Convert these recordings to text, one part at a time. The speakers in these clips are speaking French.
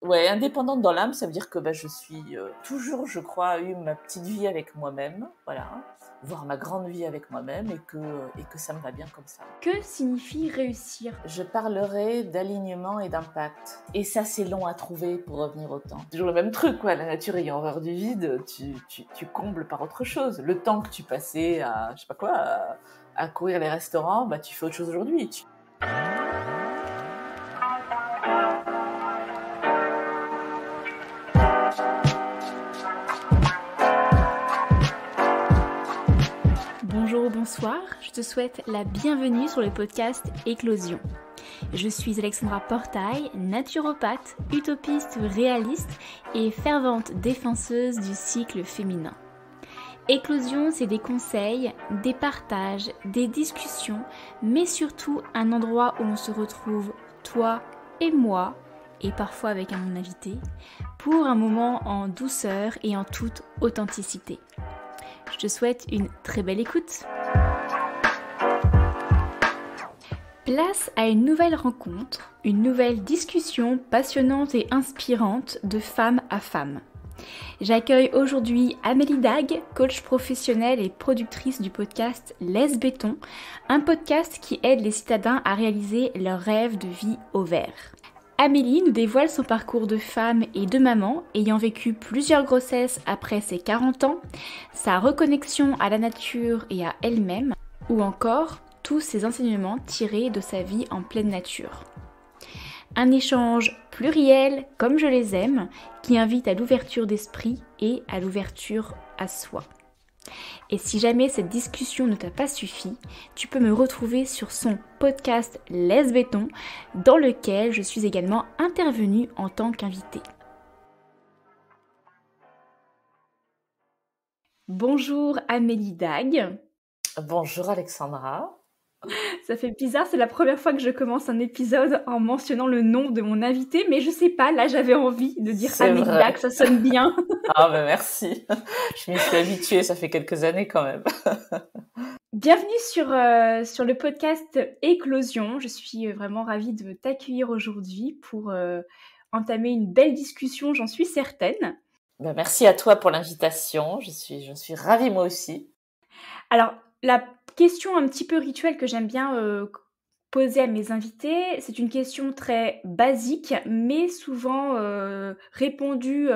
Ouais, indépendante dans l'âme, ça veut dire que je suis toujours, je crois, eu ma petite vie avec moi-même, voilà, voire ma grande vie avec moi-même et que ça me va bien comme ça. Que signifie réussir ? Je parlerai d'alignement et d'impact. Et ça, c'est long à trouver pour revenir au temps. Toujours le même truc, quoi. La nature ayant horreur du vide, tu combles par autre chose. Le temps que tu passais à, je sais pas quoi, à courir les restaurants, tu fais autre chose aujourd'hui. Bonjour ou bonsoir, je te souhaite la bienvenue sur le podcast Éclosion. Je suis Alexandra Portail, naturopathe, utopiste réaliste et fervente défenseuse du cycle féminin. Éclosion, c'est des conseils, des partages, des discussions, mais surtout un endroit où on se retrouve, toi et moi, et parfois avec mon invité, pour un moment en douceur et en toute authenticité. Je te souhaite une très belle écoute. Place à une nouvelle rencontre, une nouvelle discussion passionnante et inspirante de femme à femme. J'accueille aujourd'hui Amélie Dag, coach professionnelle et productrice du podcast Laisse Béton, un podcast qui aide les citadins à réaliser leurs rêves de vie au vert. Amélie nous dévoile son parcours de femme et de maman ayant vécu plusieurs grossesses après ses 40 ans, sa reconnexion à la nature et à elle-même, ou encore tous ses enseignements tirés de sa vie en pleine nature. Un échange pluriel, comme je les aime, qui invite à l'ouverture d'esprit et à l'ouverture à soi. Et si jamais cette discussion ne t'a pas suffi, tu peux me retrouver sur son podcast Laisse Béton, dans lequel je suis également intervenue en tant qu'invitée. Bonjour Amélie Dag. Bonjour Alexandra. Ça fait bizarre, c'est la première fois que je commence un épisode en mentionnant le nom de mon invité, mais je sais pas, là j'avais envie de dire Amélie Dag, ça sonne bien. Ah merci, je m'y suis habituée, ça fait quelques années quand même. Bienvenue sur le podcast Éclosion, je suis vraiment ravie de t'accueillir aujourd'hui pour entamer une belle discussion, j'en suis certaine. Merci à toi pour l'invitation, je suis ravie moi aussi. Alors, la question un petit peu rituelle que j'aime bien poser à mes invités, c'est une question très basique, mais souvent répondue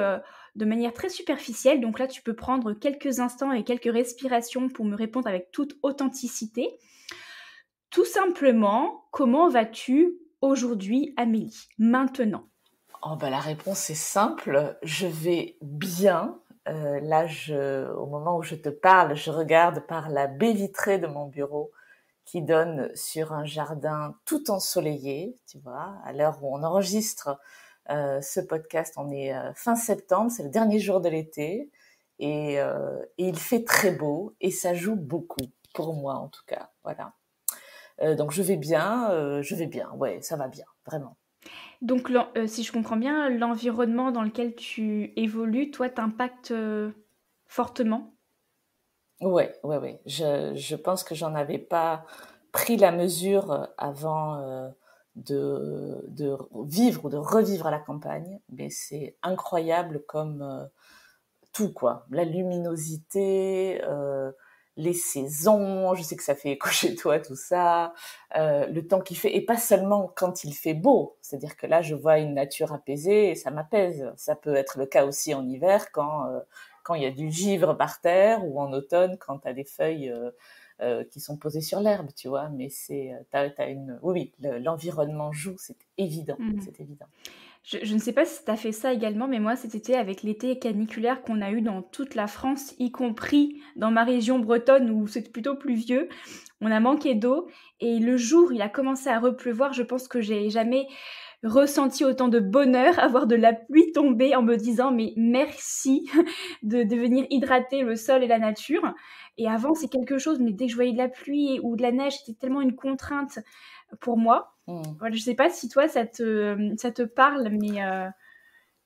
de manière très superficielle. Donc là, tu peux prendre quelques instants et quelques respirations pour me répondre avec toute authenticité. Tout simplement, comment vas-tu aujourd'hui, Amélie, maintenant ? La réponse est simple, je vais bien. Là, au moment où je te parle, je regarde par la baie vitrée de mon bureau qui donne sur un jardin tout ensoleillé, tu vois. À l'heure où on enregistre ce podcast, on est fin septembre, c'est le dernier jour de l'été et il fait très beau et ça joue beaucoup, pour moi en tout cas, voilà. Donc je vais bien, ouais, ça va bien, vraiment. Donc, si je comprends bien, l'environnement dans lequel tu évolues, toi, t'impacte fortement ? Ouais. Je pense que j'en avais pas pris la mesure avant de vivre ou de revivre à la campagne, mais c'est incroyable comme tout, quoi. La luminosité, les saisons, je sais que ça fait écho chez toi, tout ça, le temps qu'il fait, et pas seulement quand il fait beau, c'est-à-dire que là, je vois une nature apaisée et ça m'apaise. Ça peut être le cas aussi en hiver quand il y a du givre par terre, ou en automne quand tu as des feuilles qui sont posées sur l'herbe, tu vois, mais oui, l'environnement joue, c'est évident, c'est évident. Je ne sais pas si tu as fait ça également, mais moi cet été, avec l'été caniculaire qu'on a eu dans toute la France, y compris dans ma région bretonne où c'est plutôt pluvieux, on a manqué d'eau et le jour il a commencé à repleuvoir, je pense que j'ai jamais ressenti autant de bonheur à voir de la pluie tomber en me disant mais merci de venir hydrater le sol et la nature. Et avant c'est quelque chose, mais dès que je voyais de la pluie ou de la neige, c'était tellement une contrainte pour moi. Voilà, je sais pas si toi ça te parle, mais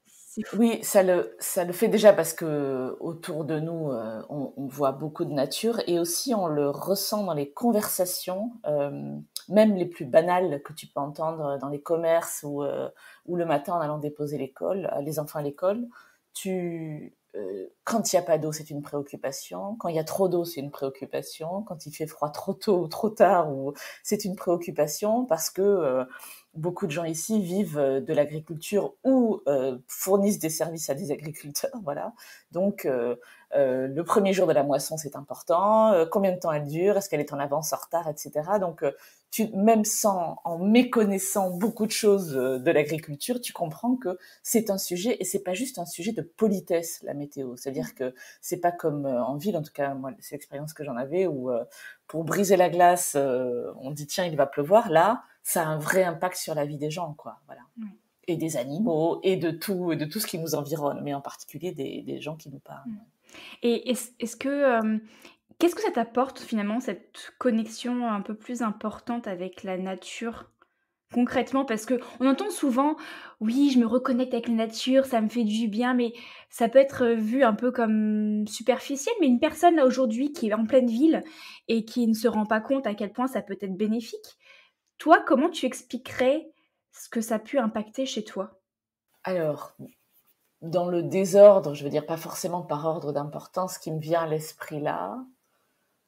c'est fou. Oui, ça le fait déjà parce que autour de nous, on voit beaucoup de nature et aussi on le ressent dans les conversations. même les plus banales que tu peux entendre dans les commerces ou le matin en allant déposer les enfants à l'école, quand il n'y a pas d'eau, c'est une préoccupation. Quand il y a trop d'eau, c'est une préoccupation. Quand il fait froid trop tôt ou trop tard, c'est une préoccupation parce que beaucoup de gens ici vivent de l'agriculture ou fournissent des services à des agriculteurs. Voilà. Donc, le premier jour de la moisson, c'est important. Combien de temps elle dure? Est-ce qu'elle est en avance, en retard, etc. Donc, même en méconnaissant beaucoup de choses de l'agriculture, tu comprends que c'est un sujet, et c'est pas juste un sujet de politesse, la météo. C'est-à-dire que c'est pas comme en ville, en tout cas, moi, c'est l'expérience que j'en avais, où pour briser la glace, on dit tiens, il va pleuvoir. Là, ça a un vrai impact sur la vie des gens, quoi. Voilà. Et des animaux, et de tout ce qui nous environne, mais en particulier des gens qui nous parlent. Et est-ce que, qu'est-ce que ça t'apporte finalement, cette connexion un peu plus importante avec la nature? Concrètement, parce qu'on entend souvent: «Oui, je me reconnecte avec la nature, ça me fait du bien», mais ça peut être, vu un peu comme superficiel. Mais une personne là aujourd'hui qui est en pleine ville et qui ne se rend pas compte à quel point ça peut être bénéfique, toi, comment tu expliquerais ce que ça a pu impacter chez toi? Alors, dans le désordre, je veux dire pas forcément par ordre d'importance, qui me vient à l'esprit là,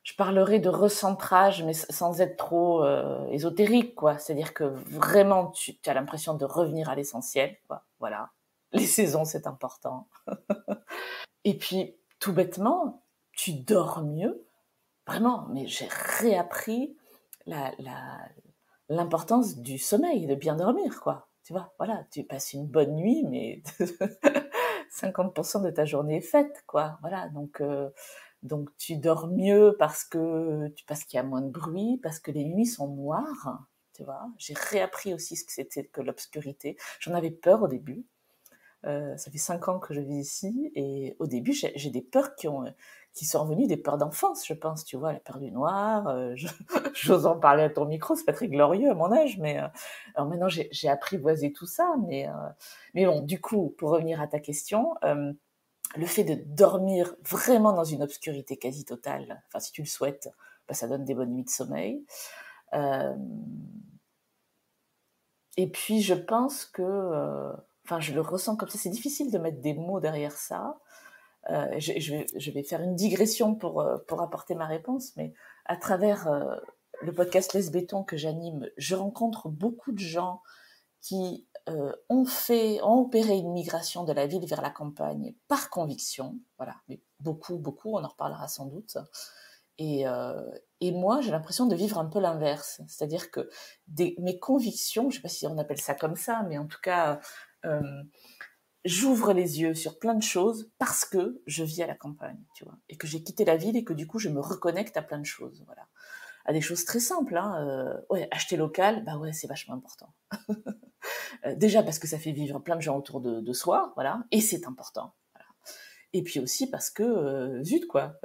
je parlerai de recentrage, mais sans être trop ésotérique, quoi. C'est-à-dire que vraiment, tu as l'impression de revenir à l'essentiel, quoi. Voilà. Les saisons, c'est important. Et puis, tout bêtement, tu dors mieux. Vraiment, mais j'ai réappris l'importance du sommeil, de bien dormir, quoi. Tu vois, voilà, tu passes une bonne nuit, mais 50% de ta journée est faite, quoi. Voilà, donc tu dors mieux parce qu'il y a moins de bruit, parce que les nuits sont noires, tu vois. J'ai réappris aussi ce que c'était que l'obscurité. J'en avais peur au début. Ça fait 5 ans que je vis ici et au début, j'ai des peurs qui sont revenues, des peurs d'enfance, je pense, tu vois, la peur du noir. J'ose en parler à ton micro, c'est pas très glorieux à mon âge, mais alors maintenant j'ai apprivoisé tout ça, mais bon, du coup, pour revenir à ta question, le fait de dormir vraiment dans une obscurité quasi totale, enfin si tu le souhaites, bah, ça donne des bonnes nuits de sommeil. Euh, et puis je pense que, enfin je le ressens comme ça, c'est difficile de mettre des mots derrière ça. Je vais faire une digression pour apporter ma réponse, mais à travers le podcast Les Béton que j'anime, je rencontre beaucoup de gens qui ont opéré une migration de la ville vers la campagne par conviction, voilà, mais beaucoup, on en reparlera sans doute. Et moi, j'ai l'impression de vivre un peu l'inverse, c'est-à-dire que mes convictions, je ne sais pas si on appelle ça comme ça, mais en tout cas, euh, j'ouvre les yeux sur plein de choses parce que je vis à la campagne, tu vois, et que j'ai quitté la ville et que du coup, je me reconnecte à plein de choses, voilà. À des choses très simples, hein. Ouais, acheter local, bah ouais, c'est vachement important. Déjà parce que ça fait vivre plein de gens autour de soi, voilà, et c'est important. Voilà. Et puis aussi parce que, zut quoi,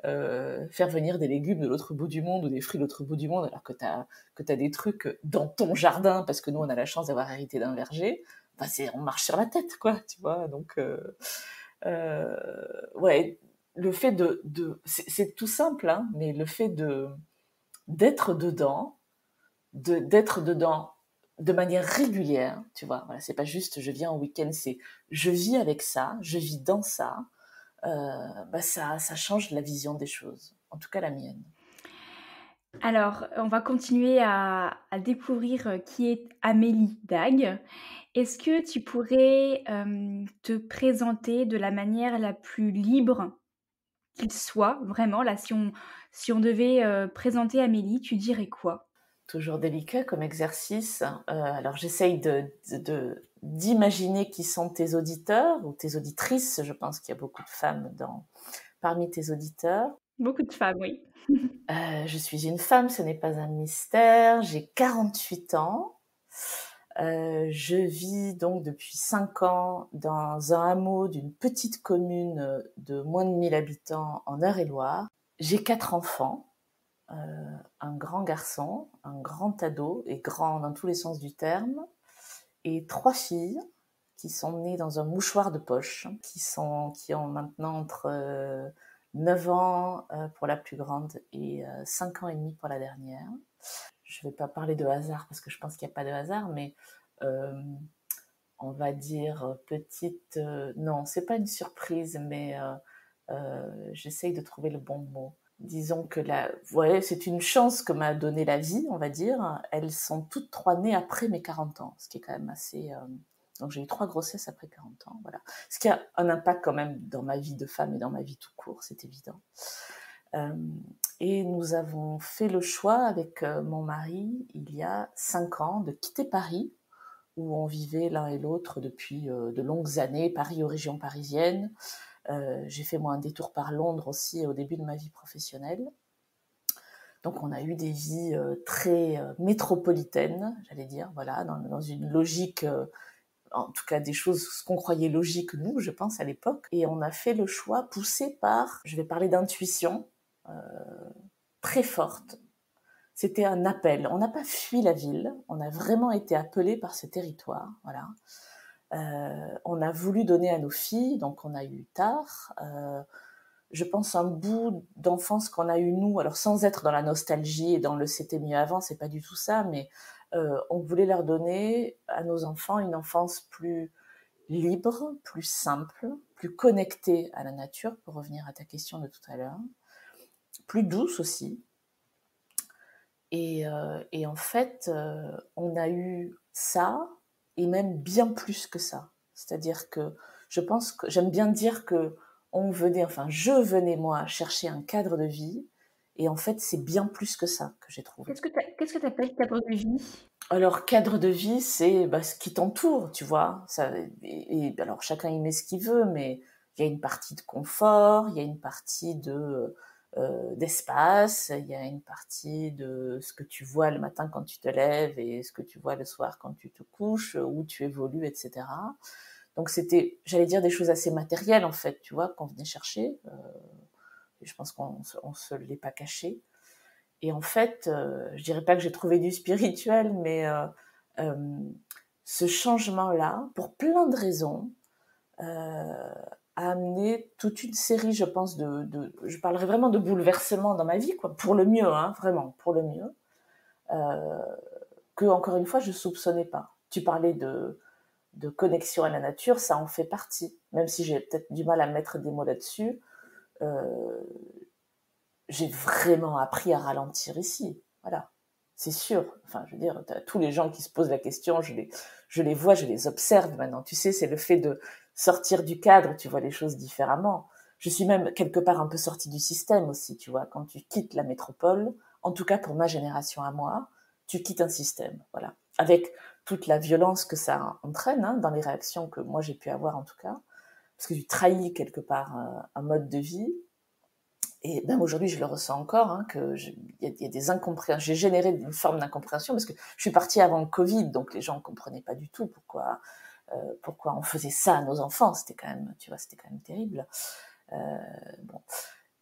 faire venir des légumes de l'autre bout du monde ou des fruits de l'autre bout du monde alors que t'as des trucs dans ton jardin, parce que nous on a la chance d'avoir hérité d'un verger, bah on marche sur la tête, quoi, tu vois. Donc, ouais, le fait c'est tout simple, hein, mais le fait d'être dedans, d'être dedans de manière régulière, tu vois. Voilà, c'est pas juste je viens en week-end, c'est je vis avec ça, je vis dans ça. Bah ça change la vision des choses, en tout cas la mienne. Alors, on va continuer à découvrir, qui est Amélie Dague. Est-ce que tu pourrais, te présenter de la manière la plus libre qu'il soit? Vraiment, là, si on devait, présenter Amélie, tu dirais quoi? Toujours délicat comme exercice. Alors j'essaye d'imaginer qui sont tes auditeurs ou tes auditrices. Je pense qu'il y a beaucoup de femmes parmi tes auditeurs. Beaucoup de femmes, oui. Je suis une femme, ce n'est pas un mystère. J'ai 48 ans. Je vis donc depuis 5 ans dans un hameau d'une petite commune de moins de 1000 habitants en Eure-et-Loir. J'ai 4 enfants, un grand garçon, un grand ado, et grand dans tous les sens du terme, et 3 filles qui sont nées dans un mouchoir de poche, qui ont maintenant entre 9 ans pour la plus grande et 5 ans et demi pour la dernière. je vais pas parler de hasard parce que je pense qu'il n'y a pas de hasard, mais euh, on va dire petite, non, c'est pas une surprise, mais j'essaye de trouver le bon mot. Disons que ouais, c'est une chance que m'a donné la vie, on va dire. Elles sont toutes trois nées après mes 40 ans, ce qui est quand même assez. Donc j'ai eu 3 grossesses après 40 ans, voilà. Ce qui a un impact quand même dans ma vie de femme et dans ma vie tout court, c'est évident. Euh, et nous avons fait le choix avec mon mari, il y a 5 ans, de quitter Paris, où on vivait l'un et l'autre depuis de longues années, Paris aux régions parisiennes. J'ai fait moi un détour par Londres aussi au début de ma vie professionnelle. Donc on a eu des vies très métropolitaines, j'allais dire, voilà, dans une logique, en tout cas des choses, ce qu'on croyait logique nous, je pense à l'époque. Et on a fait le choix poussé par, je vais parler d'intuition, euh, très forte. C'était un appel. On n'a pas fui la ville, on a vraiment été appelés par ce territoire, voilà. On a voulu donner à nos filles, donc on a eu tard. Je pense un bout d'enfance qu'on a eu nous, alors sans être dans la nostalgie et dans le c'était mieux avant, c'est pas du tout ça, mais on voulait leur donner à nos enfants une enfance plus libre, plus simple, plus connectée à la nature, pour revenir à ta question de tout à l'heure, plus douce aussi. Et en fait, on a eu ça, et même bien plus que ça. C'est-à-dire que je pense que j'aime bien dire que je venais moi chercher un cadre de vie, et en fait c'est bien plus que ça que j'ai trouvé. Qu'est-ce que tu appelles cadre de vie? Alors cadre de vie, c'est ce qui t'entoure, tu vois. Ça, alors chacun y met ce qu'il veut, mais il y a une partie de confort, il y a une partie d'espace, il y a une partie de ce que tu vois le matin quand tu te lèves et ce que tu vois le soir quand tu te couches, où tu évolues, etc. Donc c'était, j'allais dire, des choses assez matérielles en fait, tu vois, qu'on venait chercher. Et je pense qu'on se l'est pas caché. Et en fait, je dirais pas que j'ai trouvé du spirituel, mais euh, ce changement-là, pour plein de raisons, a amené toute une série, je pense, je parlerai vraiment de bouleversements dans ma vie, quoi, pour le mieux, hein, vraiment, pour le mieux, que, encore une fois, je soupçonnais pas. Tu parlais de connexion à la nature, ça en fait partie, même si j'ai peut-être du mal à mettre des mots là-dessus. Euh, j'ai vraiment appris à ralentir ici, voilà, c'est sûr. Enfin, je veux dire, tous les gens qui se posent la question, je les vois, je les observe maintenant. Tu sais, c'est le fait de sortir du cadre, tu vois les choses différemment. Je suis même quelque part un peu sortie du système aussi, tu vois. Quand tu quittes la métropole, en tout cas pour ma génération à moi, tu quittes un système, voilà. Avec toute la violence que ça entraîne, hein, dans les réactions que moi j'ai pu avoir en tout cas, parce que tu trahis quelque part un mode de vie. Et même aujourd'hui, je le ressens encore, hein, il y a des incompréhensions. J'ai généré une forme d'incompréhension parce que je suis partie avant le Covid, donc les gens ne comprenaient pas du tout pourquoi on faisait ça à nos enfants. C'était quand même, tu vois, c'était quand même terrible. Bon,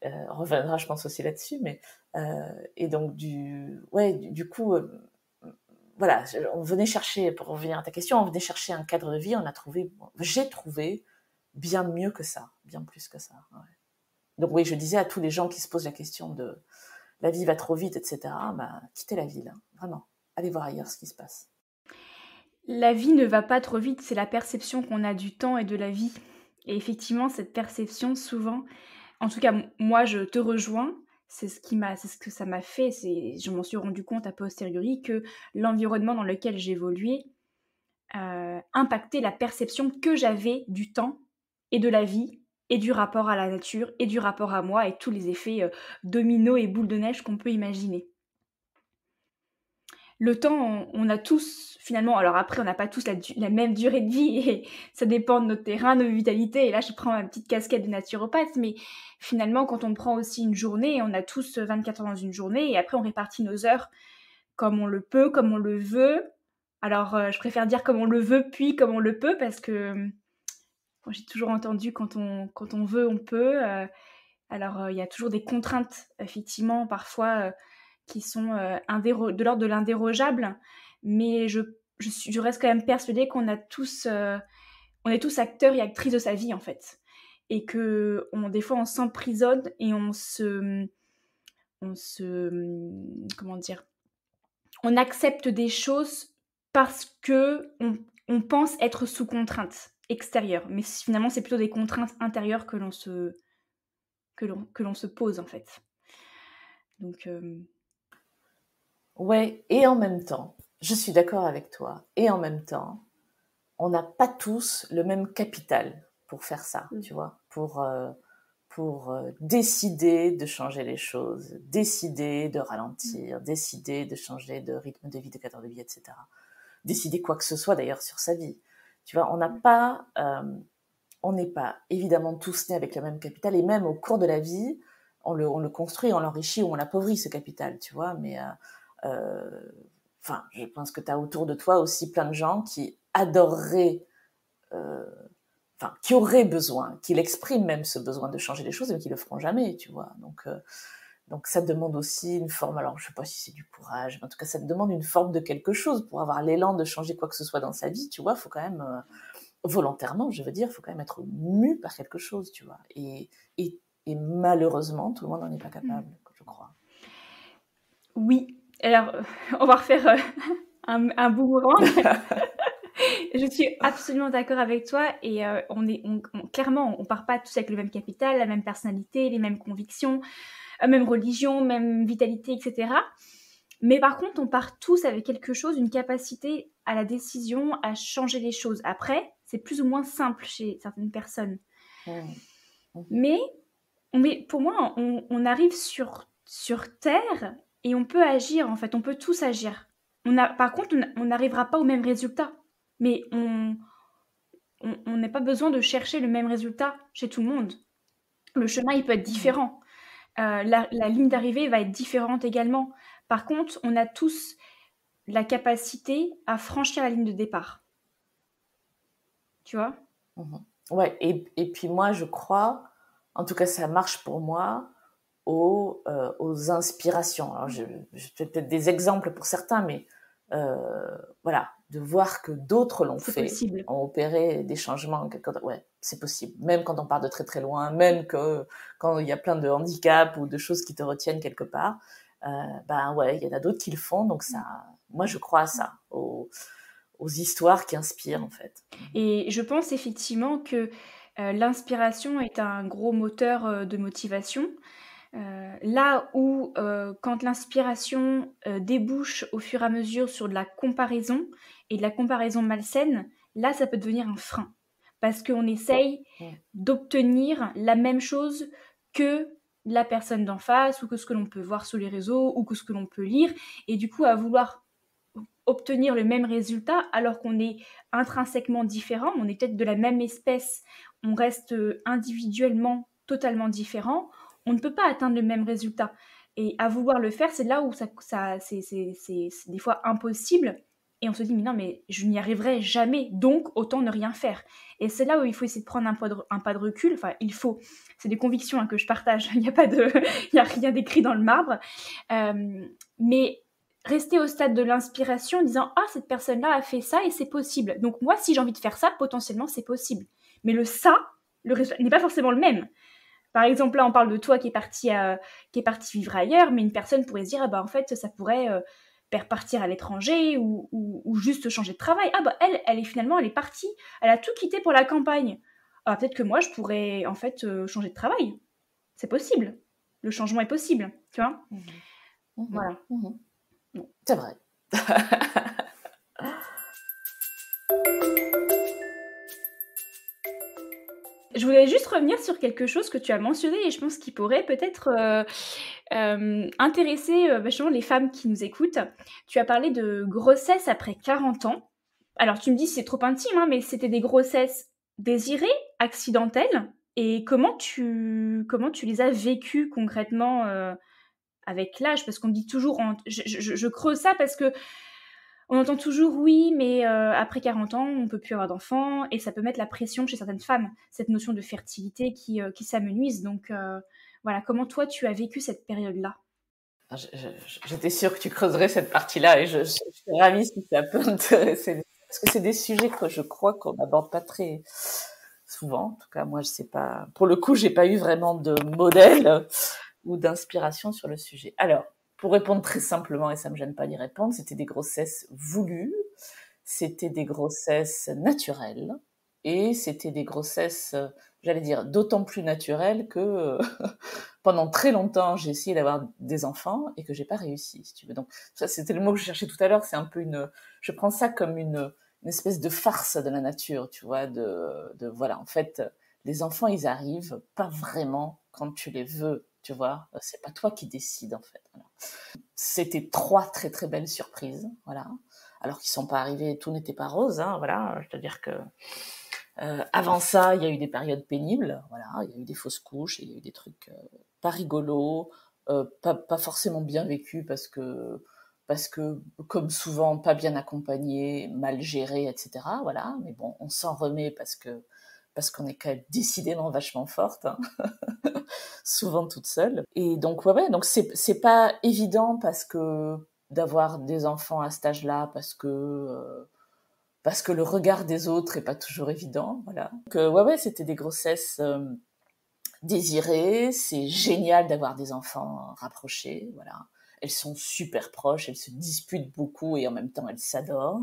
on reviendra, je pense, aussi là-dessus, mais et donc du coup, voilà, on venait chercher, pour revenir à ta question, on venait chercher un cadre de vie. J'ai trouvé bien mieux que ça, bien plus que ça. Ouais. Donc oui, je disais à tous les gens qui se posent la question de la vie va trop vite, etc., quittez la ville, hein, vraiment. Allez voir ailleurs ce qui se passe. La vie ne va pas trop vite, c'est la perception qu'on a du temps et de la vie. Et effectivement, cette perception, souvent, en tout cas, moi, je te rejoins. C'est ce que ça m'a fait. Je m'en suis rendu compte a posteriori que l'environnement dans lequel j'évoluais impactait la perception que j'avais du temps et de la vie et du rapport à la nature et du rapport à moi et tous les effets dominos et boules de neige qu'on peut imaginer. Le temps, on a tous, finalement, alors après, on n'a pas tous la même durée de vie, et ça dépend de notre terrain, de nos vitalités, et là, je prends ma petite casquette de naturopathe, mais finalement, quand on prend aussi une journée, on a tous 24 heures dans une journée, et après, on répartit nos heures comme on le peut, comme on le veut. Alors, je préfère dire comme on le veut, puis comme on le peut, parce que j'ai toujours entendu quand on veut, on peut. Alors, il y a toujours des contraintes, effectivement, parfois qui sont de l'ordre de l'indérogeable, mais je reste quand même persuadée on est tous acteurs et actrices de sa vie en fait, et que des fois on s'emprisonne et on se comment dire, on accepte des choses parce que on pense être sous contrainte extérieure. Mais finalement, c'est plutôt des contraintes intérieures que l'on se pose, en fait. Donc, Ouais, et en même temps, je suis d'accord avec toi, et en même temps, on n'a pas tous le même capital pour faire ça, tu vois, pour décider de changer les choses, décider de ralentir, décider de changer de rythme de vie, de cadre de vie, etc. Décider quoi que ce soit d'ailleurs sur sa vie. Tu vois, on n'est pas évidemment tous nés avec le même capital, et même au cours de la vie, on le construit, on l'enrichit ou on l'appauvrit, ce capital, tu vois, mais enfin, je pense que tu as autour de toi aussi plein de gens qui adoreraient, enfin, qui auraient besoin, qui l'expriment même ce besoin de changer les choses, mais qui le feront jamais, tu vois. Donc ça demande aussi une forme, alors je sais pas si c'est du courage, mais en tout cas ça te demande une forme de quelque chose pour avoir l'élan de changer quoi que ce soit dans sa vie, tu vois. Faut quand même volontairement, je veux dire, faut quand même être mu par quelque chose, tu vois. Et malheureusement, tout le monde n'en est pas capable, je crois. Oui. Alors, on va refaire un boomerang. Je suis absolument d'accord avec toi et clairement, on part pas tous avec le même capital, la même personnalité, les mêmes convictions, même religion, même vitalité, etc. Mais par contre, on part tous avec quelque chose, une capacité à la décision, à changer les choses. Après, c'est plus ou moins simple chez certaines personnes. Mais pour moi, on arrive sur Terre et on peut agir, en fait. On peut tous agir. Par contre, on n'arrivera pas au même résultat. Mais on n'a pas besoin de chercher le même résultat chez tout le monde. Le chemin, il peut être différent. La ligne d'arrivée va être différente également. Par contre, on a tous la capacité à franchir la ligne de départ. Tu vois ? Ouais, et puis moi, je crois, en tout cas, ça marche pour moi, aux inspirations. Alors, je fais peut-être des exemples pour certains, mais voilà, de voir que d'autres l'ont fait, possible. Ont opéré des changements. Ouais, c'est possible. Même quand on part de très très loin, même quand il y a plein de handicaps ou de choses qui te retiennent quelque part, ben ouais, il y en a d'autres qui le font. Donc ça, moi, je crois à ça, aux histoires qui inspirent en fait. Et je pense effectivement que l'inspiration est un gros moteur de motivation. Là où quand l'inspiration débouche au fur et à mesure sur de la comparaison et de la comparaison malsaine, là ça peut devenir un frein. Parce qu'on essaye d'obtenir la même chose que la personne d'en face ou que ce que l'on peut voir sur les réseaux ou que ce que l'on peut lire. Et du coup, à vouloir obtenir le même résultat alors qu'on est intrinsèquement différent, on est peut-être de la même espèce, on reste individuellement totalement différent, on ne peut pas atteindre le même résultat. Et à vouloir le faire, c'est là où c'est des fois impossible. Et on se dit, mais non, mais je n'y arriverai jamais, donc autant ne rien faire. Et c'est là où il faut essayer de prendre un pas de recul. Enfin, c'est des convictions que je partage, il n'y a rien d'écrit dans le marbre. Mais rester au stade de l'inspiration en disant « Ah, cette personne-là a fait ça et c'est possible. Donc moi, si j'ai envie de faire ça, potentiellement, c'est possible. » Mais le résultat n'est pas forcément le même. Par exemple, là, on parle de toi qui est parti vivre ailleurs, mais une personne pourrait se dire « Ah bah en fait, ça pourrait partir à l'étranger ou juste changer de travail. Ah bah elle est partie, elle a tout quitté pour la campagne. Ah, peut-être que moi, je pourrais en fait changer de travail. C'est possible. Le changement est possible, tu vois. Voilà. C'est vrai. Je voulais juste revenir sur quelque chose que tu as mentionné et je pense qu'il pourrait peut-être intéresser vachement les femmes qui nous écoutent. Tu as parlé de grossesse après 40 ans. Alors tu me dis c'est trop intime, hein, mais c'était des grossesses désirées, accidentelles. Et comment tu les as vécues concrètement avec l'âge ? Parce qu'on dit toujours, je creuse ça parce que on entend toujours oui, mais après 40 ans, on peut plus avoir d'enfants et ça peut mettre la pression chez certaines femmes, cette notion de fertilité qui s'amenuise. Donc voilà, comment toi tu as vécu cette période-là ? J'étais sûre que tu creuserais cette partie-là et je suis ravie si ça peut intéresser. Parce que c'est des sujets que je crois qu'on n'aborde pas très souvent. En tout cas, moi, je sais pas. Pour le coup, j'ai pas eu vraiment de modèle ou d'inspiration sur le sujet. Alors, pour répondre très simplement, et ça me gêne pas d'y répondre, c'était des grossesses voulues, c'était des grossesses naturelles, et c'était des grossesses, j'allais dire, d'autant plus naturelles que pendant très longtemps, j'ai essayé d'avoir des enfants et que j'ai pas réussi, si tu veux. Donc, ça, c'était le mot que je cherchais tout à l'heure. C'est un peu je prends ça comme une espèce de farce de la nature, tu vois, voilà. En fait, les enfants, ils arrivent pas vraiment quand tu les veux, tu vois. C'est pas toi qui décides, en fait. Voilà. C'était 3 très très belles surprises, voilà. Alors qu'ils sont pas arrivés, tout n'était pas rose, hein, voilà. Je veux dire que avant ça, il y a eu des périodes pénibles, voilà. Il y a eu des fausses couches, il y a eu des trucs pas rigolos, pas forcément bien vécus parce que, comme souvent, pas bien accompagnés, mal gérés, etc. Voilà. Mais bon, on s'en remet parce qu'on est quand même décidément vachement forte, hein. Souvent toute seule. Et donc ouais, donc c'est pas évident parce que d'avoir des enfants à cet âge-là, parce que le regard des autres est pas toujours évident, voilà. Donc ouais, c'était des grossesses désirées. C'est génial d'avoir des enfants rapprochés, voilà. Elles sont super proches, elles se disputent beaucoup et en même temps elles s'adorent.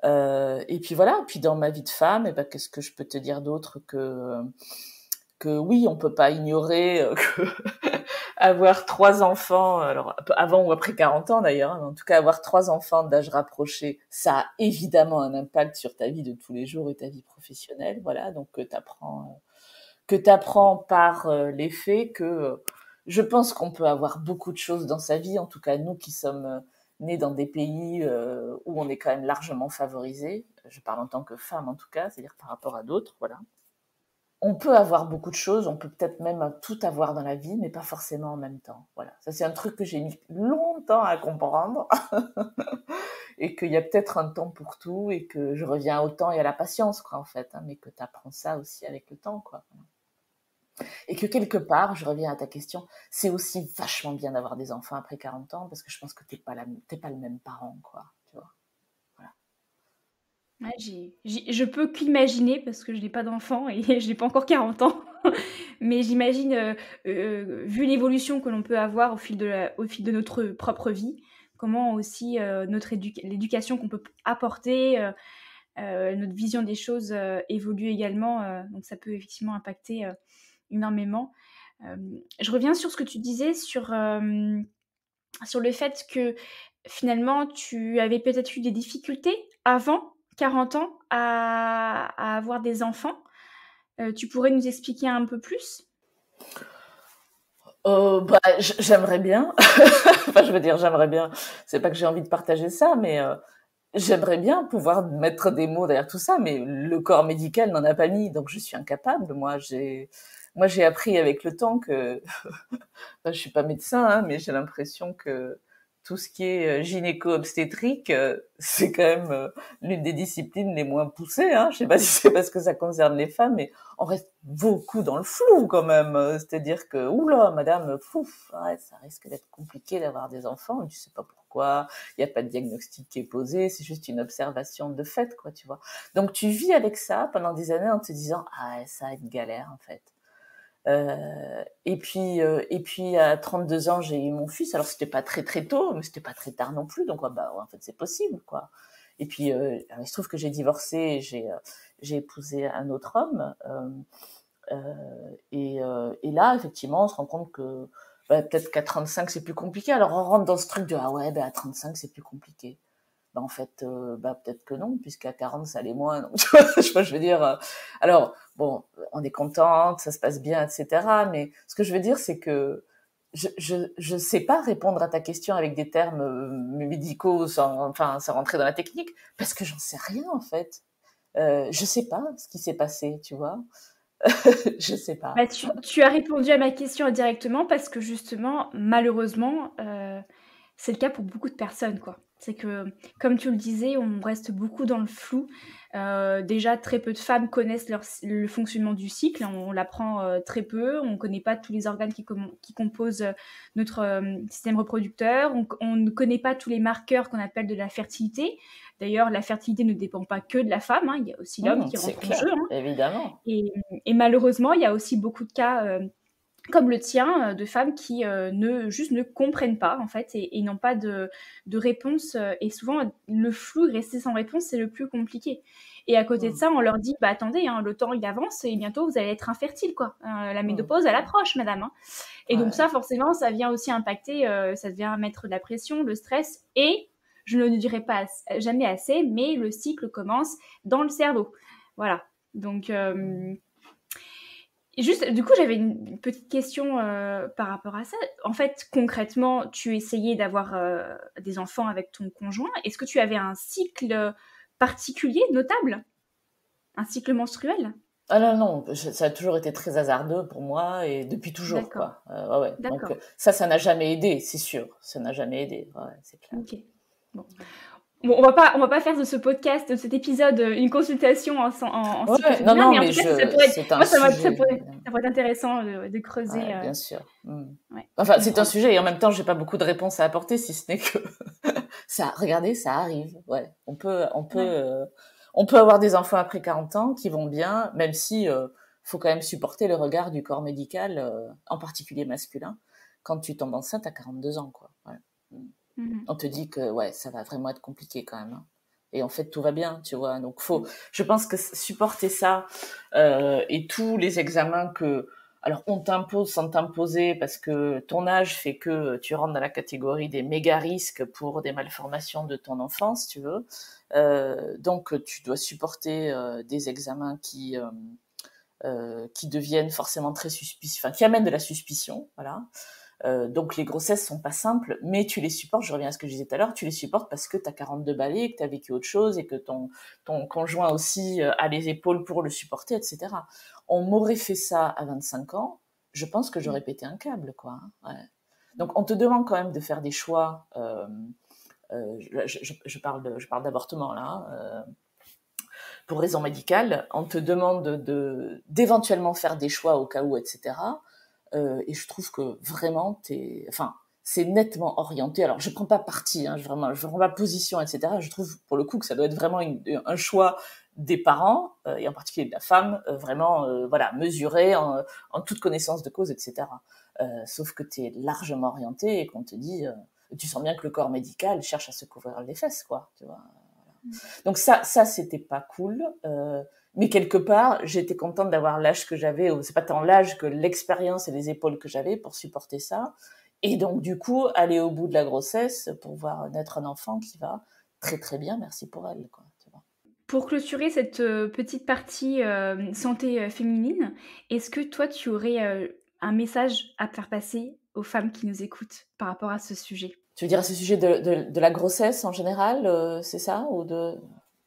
Et puis voilà, puis dans ma vie de femme, ben, qu'est-ce que je peux te dire d'autre que oui, on peut pas ignorer que avoir 3 enfants, alors avant ou après 40 ans d'ailleurs, hein, mais en tout cas avoir 3 enfants d'âge rapproché, ça a évidemment un impact sur ta vie de tous les jours et ta vie professionnelle, voilà, donc que t'apprends par les faits que je pense qu'on peut avoir beaucoup de choses dans sa vie, en tout cas nous qui sommes nés dans des pays où on est quand même largement favorisés, je parle en tant que femme en tout cas, c'est-à-dire par rapport à d'autres, voilà. On peut avoir beaucoup de choses, on peut peut-être même tout avoir dans la vie, mais pas forcément en même temps. Voilà, ça c'est un truc que j'ai mis longtemps à comprendre et qu'il y a peut-être un temps pour tout et que je reviens au temps et à la patience, quoi, en fait, hein, mais que tu apprends ça aussi avec le temps, quoi. Et que quelque part, je reviens à ta question, c'est aussi vachement bien d'avoir des enfants après 40 ans parce que je pense que t'es pas le même parent, quoi, tu vois. Voilà. Ouais, je peux qu'imaginer parce que je n'ai pas d'enfant et je n'ai pas encore 40 ans. Mais j'imagine, vu l'évolution que l'on peut avoir au fil de notre propre vie, comment aussi l'éducation qu'on peut apporter, notre vision des choses évolue également. Donc ça peut effectivement impacter énormément. Je reviens sur ce que tu disais sur le fait que finalement tu avais peut-être eu des difficultés avant 40 ans à avoir des enfants. Tu pourrais nous expliquer un peu plus? Bah, j'aimerais bien. Enfin, je veux dire, j'aimerais bien. C'est pas que j'ai envie de partager ça, mais j'aimerais bien pouvoir mettre des mots derrière tout ça, mais le corps médical n'en a pas mis, donc je suis incapable. Moi, j'ai appris avec le temps que, enfin, je suis pas médecin, hein, mais j'ai l'impression que tout ce qui est gynéco-obstétrique, c'est quand même l'une des disciplines les moins poussées, hein. Je sais pas si c'est parce que ça concerne les femmes, mais on reste beaucoup dans le flou quand même. C'est-à-dire que, oula, madame, pouf, ouais, ça risque d'être compliqué d'avoir des enfants. Tu sais pas pourquoi. Il n'y a pas de diagnostic qui est posé. C'est juste une observation de fait, quoi, tu vois. Donc tu vis avec ça pendant des années en te disant, ah, ça va être galère en fait. Et puis à 32 ans, j'ai eu mon fils. Alors c'était pas très très tôt, mais c'était pas très tard non plus. Donc bah ouais, en fait c'est possible quoi. Et puis il se trouve que j'ai divorcé, et j'ai épousé un autre homme. Et là effectivement, on se rend compte que bah, peut-être qu'à 35 c'est plus compliqué. Alors on rentre dans ce truc de ah ouais, bah à 35 c'est plus compliqué. Bah en fait, bah peut-être que non, puisqu'à 40 ça allait moins. Donc, tu vois, je veux dire. Alors bon, on est contente, ça se passe bien, etc. Mais ce que je veux dire, c'est que je sais pas répondre à ta question avec des termes médicaux sans rentrer dans la technique, parce que j'en sais rien en fait. Je sais pas ce qui s'est passé, tu vois. Je sais pas. Bah, tu as répondu à ma question directement parce que justement, malheureusement, c'est le cas pour beaucoup de personnes, quoi. C'est que, comme tu le disais, on reste beaucoup dans le flou. Déjà, très peu de femmes connaissent le fonctionnement du cycle. On l'apprend très peu. On ne connaît pas tous les organes qui composent notre système reproducteur. On ne connaît pas tous les marqueurs qu'on appelle de la fertilité. D'ailleurs, la fertilité ne dépend pas que de la femme, hein. Il y a aussi l'homme qui rentre en jeu, hein. Évidemment. Et malheureusement, il y a aussi beaucoup de cas comme le tien, de femmes qui ne comprennent pas, en fait, et n'ont pas de réponse. Et souvent, le flou, rester sans réponse, c'est le plus compliqué. Et à côté de ça, on leur dit, bah attendez, hein, le temps il avance et bientôt vous allez être infertile, quoi. La ménopause, elle approche, madame. Hein. Et donc ça, forcément, ça vient aussi impacter, ça vient mettre de la pression, le stress, et je ne le dirai pas jamais assez, mais le cycle commence dans le cerveau. Voilà. Donc, juste, du coup, j'avais une petite question par rapport à ça. En fait, concrètement, tu essayais d'avoir des enfants avec ton conjoint. Est-ce que tu avais un cycle particulier, notable? Un cycle menstruel? Ah non, non, ça a toujours été très hasardeux pour moi et depuis toujours, D'accord, quoi. Ouais, ouais. Donc d'accord. ça n'a jamais aidé, c'est sûr. Ça n'a jamais aidé, ouais, c'est clair. Ok. Bon. Bon, on va pas faire de ce podcast, de cet épisode, une consultation en cycle Ouais, non, féminin, non, mais en mais tout cas, ça pourrait être, c'est un moi, sujet, ça pourrait être intéressant de creuser. ouais, bien sûr. Ouais, Enfin, c'est un comprendre. sujet et en même temps, j'ai pas beaucoup de réponses à apporter, si ce n'est que ça, regardez, ça arrive. Ouais, Ouais. on peut avoir des enfants après 40 ans qui vont bien, même si faut quand même supporter le regard du corps médical, en particulier masculin, quand tu tombes enceinte à 42 ans, quoi. Ouais. Mhm. On te dit que ouais, ça va vraiment être compliqué quand même. Hein. Et en fait, tout va bien, tu vois. Donc, je pense que supporter ça et tous les examens que, alors, on t'impose sans t'imposer parce que ton âge fait que tu rentres dans la catégorie des méga risques pour des malformations de ton enfance, tu veux. Donc, tu dois supporter des examens qui deviennent forcément très suspicieux, enfin, qui amènent de la suspicion, voilà. Donc les grossesses sont pas simples, mais tu les supportes, je reviens à ce que je disais tout à l'heure, tu les supportes parce que tu as 42 balais, que tu as vécu autre chose et que ton conjoint aussi a les épaules pour le supporter, etc. On m'aurait fait ça à 25 ans, je pense que j'aurais pété un câble, quoi. Ouais. Donc on te demande quand même de faire des choix. Je parle d'avortement là. Pour raison médicale, on te demande d'éventuellement faire des choix au cas où, etc. Et je trouve que vraiment, enfin, c'est nettement orienté. Alors, je prends pas parti, hein, je prends pas position, etc. Je trouve, pour le coup, que ça doit être vraiment un choix des parents, et en particulier de la femme, vraiment, voilà, mesuré en toute connaissance de cause, etc. Sauf que tu es largement orienté et qu'on te dit, tu sens bien que le corps médical cherche à se couvrir les fesses, quoi, tu vois. Donc ça c'était pas cool. Mais quelque part, j'étais contente d'avoir l'âge que j'avais, ou c'est pas tant l'âge que l'expérience et les épaules que j'avais pour supporter ça. Et donc, du coup, aller au bout de la grossesse pour voir naître un enfant qui va très très bien, merci pour elle, quoi. Tu vois. Pour clôturer cette petite partie santé féminine, est-ce que toi, tu aurais un message à faire passer aux femmes qui nous écoutent par rapport à ce sujet? Tu veux dire à ce sujet de la grossesse en général, c'est ça, ou de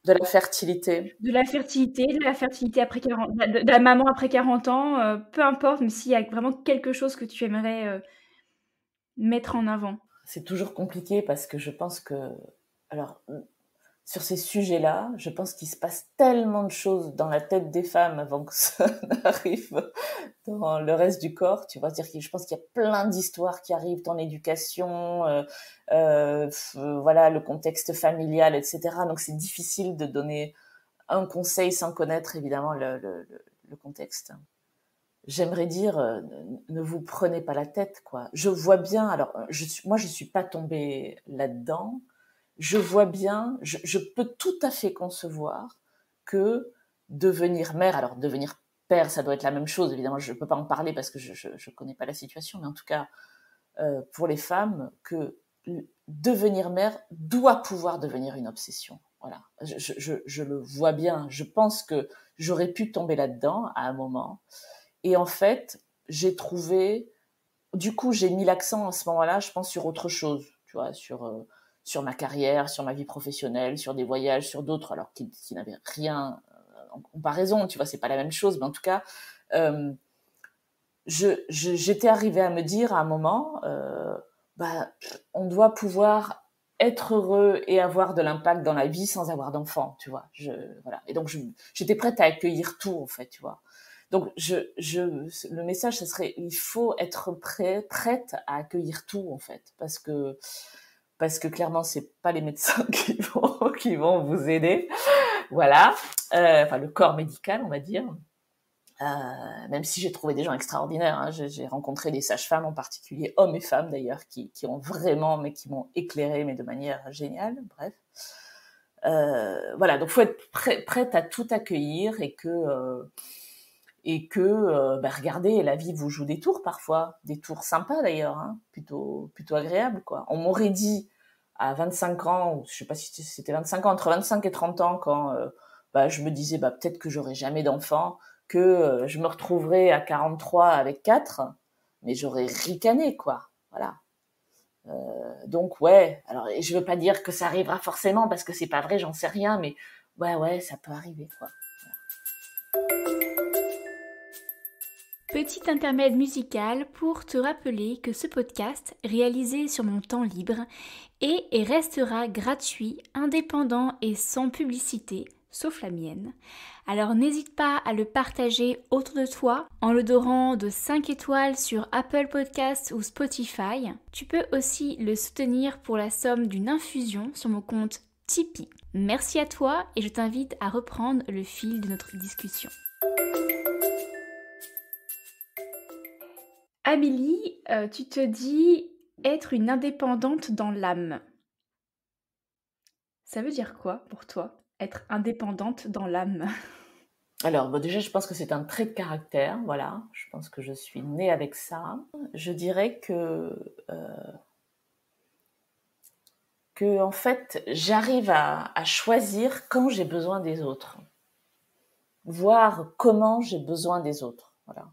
la fertilité? De la fertilité après 40, de la maman après 40 ans, peu importe, mais s'il y a vraiment quelque chose que tu aimerais mettre en avant. C'est toujours compliqué parce que je pense que, alors, sur ces sujets-là, je pense qu'il se passe tellement de choses dans la tête des femmes avant que ça n'arrive dans le reste du corps. Tu vois, dire que je pense qu'il y a plein d'histoires qui arrivent, ton éducation, voilà, le contexte familial, etc. Donc c'est difficile de donner un conseil sans connaître évidemment le contexte. J'aimerais dire, ne vous prenez pas la tête, quoi. Je vois bien, alors, moi, je suis pas tombée là-dedans. Je vois bien, je peux tout à fait concevoir que devenir mère, alors devenir père, ça doit être la même chose, évidemment, je peux pas en parler parce que je connais pas la situation, mais en tout cas, pour les femmes, que devenir mère doit pouvoir devenir une obsession. Voilà, je le vois bien. Je pense que j'aurais pu tomber là-dedans à un moment. Et en fait, j'ai trouvé, du coup, j'ai mis l'accent à ce moment-là, je pense, sur autre chose, tu vois, sur ma carrière, sur ma vie professionnelle, sur des voyages, sur d'autres, alors qui n'avaient rien en comparaison, tu vois, c'est pas la même chose, mais en tout cas, euh, j'étais arrivée à me dire à un moment, bah, on doit pouvoir être heureux et avoir de l'impact dans la vie sans avoir d'enfant, tu vois. Voilà. Et donc, j'étais prête à accueillir tout, en fait, tu vois. Donc, le message, ce serait, il faut être prête à accueillir tout, en fait, parce que clairement, c'est pas les médecins qui vont vous aider, voilà. Enfin, le corps médical, on va dire. Même si j'ai trouvé des gens extraordinaires, hein. J'ai rencontré des sages-femmes en particulier, hommes et femmes d'ailleurs, qui ont vraiment, mais qui m'ont éclairée, mais de manière géniale. Bref, voilà, donc faut être prête à tout accueillir et que regardez, la vie vous joue des tours parfois, des tours sympas d'ailleurs, hein, plutôt agréables quoi. On m'aurait dit à 25 ans, ou je sais pas si c'était 25 ans, entre 25 et 30 ans, quand je me disais peut-être que j'aurais jamais d'enfant, que je me retrouverais à 43 avec 4, mais j'aurais ricané quoi. Voilà. Donc ouais, alors je veux pas dire que ça arrivera forcément parce que c'est pas vrai, j'en sais rien, mais ouais, ça peut arriver quoi. Petit intermède musical pour te rappeler que ce podcast, réalisé sur mon temps libre, est et restera gratuit, indépendant et sans publicité, sauf la mienne. Alors n'hésite pas à le partager autour de toi en le dorant de 5 étoiles sur Apple Podcasts ou Spotify. Tu peux aussi le soutenir pour la somme d'une infusion sur mon compte Tipeee. Merci à toi et je t'invite à reprendre le fil de notre discussion. Amélie, tu te dis être une indépendante dans l'âme. Ça veut dire quoi pour toi, être indépendante dans l'âme? Alors, déjà, je pense que c'est un trait de caractère, voilà. Je pense que je suis née avec ça. Je dirais que en fait, j'arrive à choisir quand j'ai besoin des autres, voir comment j'ai besoin des autres, voilà.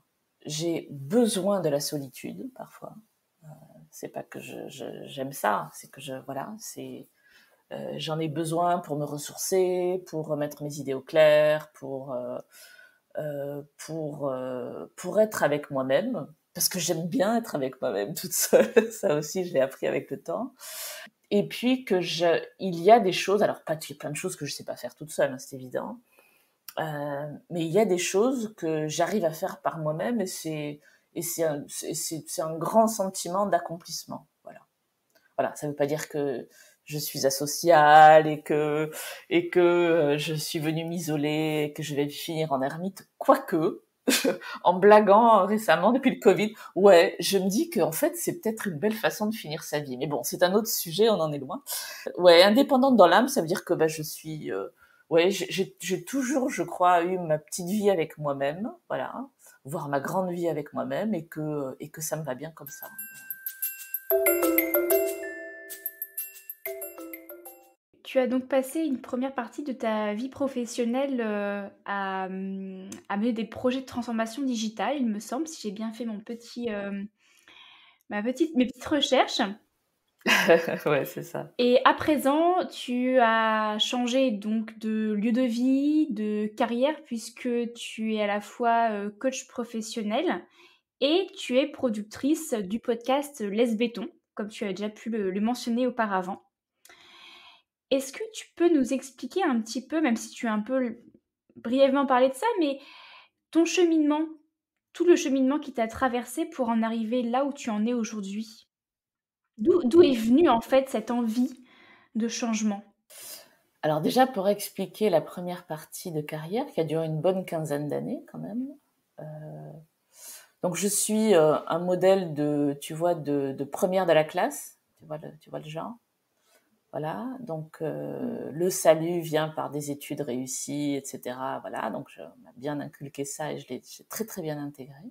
J'ai besoin de la solitude, parfois. C'est pas que j'aime ça, c'est que j'en ai besoin pour me ressourcer, pour remettre mes idées au clair, pour être avec moi-même, parce que j'aime bien être avec moi-même toute seule. Ça aussi, je l'ai appris avec le temps. Et puis il y a des choses, alors il y a plein de choses que je sais pas faire toute seule, hein, c'est évident. Mais il y a des choses que j'arrive à faire par moi-même et c'est un grand sentiment d'accomplissement. Voilà, ça veut pas dire que je suis asociale et que je suis venue m'isoler, et que je vais finir en ermite, quoique. En blaguant récemment depuis le Covid, ouais, je me dis qu'en fait c'est peut-être une belle façon de finir sa vie. Mais bon, c'est un autre sujet, on en est loin. Ouais, indépendante dans l'âme, ça veut dire que je suis, ouais, j'ai toujours, je crois, eu ma petite vie avec moi-même, voilà, voire ma grande vie avec moi-même, et que ça me va bien comme ça. Tu as donc passé une première partie de ta vie professionnelle à mener des projets de transformation digitale, il me semble, si j'ai bien fait mes petites recherches. Ouais, c'est ça. Et à présent, tu as changé donc de lieu de vie, de carrière, puisque tu es à la fois coach professionnel et tu es productrice du podcast Laisse Béton, comme tu as déjà pu le mentionner auparavant. Est-ce que tu peux nous expliquer un petit peu, même si tu as un peu brièvement parlé de ça, mais ton cheminement, tout le cheminement qui t'a traversé pour en arriver là où tu en es aujourd'hui? D'où est venue en fait cette envie de changement? Alors déjà, pour expliquer la première partie de carrière, qui a duré une bonne quinzaine d'années quand même, donc je suis un modèle de première de la classe, tu vois le genre. Voilà, donc le salut vient par des études réussies, etc. Voilà, donc je m'a bien inculqué ça et j'ai très très bien intégré.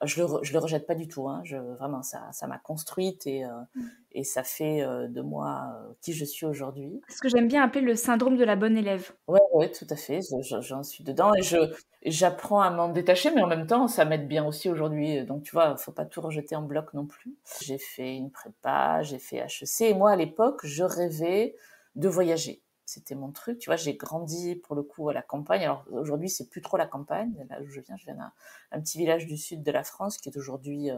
Je le rejette pas du tout, hein. Vraiment, ça m'a construite et ça fait de moi qui je suis aujourd'hui. Ce que j'aime bien appeler le syndrome de la bonne élève. Ouais, tout à fait. J'en suis dedans et j'apprends à m'en détacher, mais en même temps, ça m'aide bien aussi aujourd'hui. Donc, tu vois, faut pas tout rejeter en bloc non plus. J'ai fait une prépa, j'ai fait HEC et moi, à l'époque, je rêvais de voyager. C'était mon truc. Tu vois, j'ai grandi pour le coup à la campagne. Alors aujourd'hui, c'est plus trop la campagne. Là où je viens d'un petit village du sud de la France qui est aujourd'hui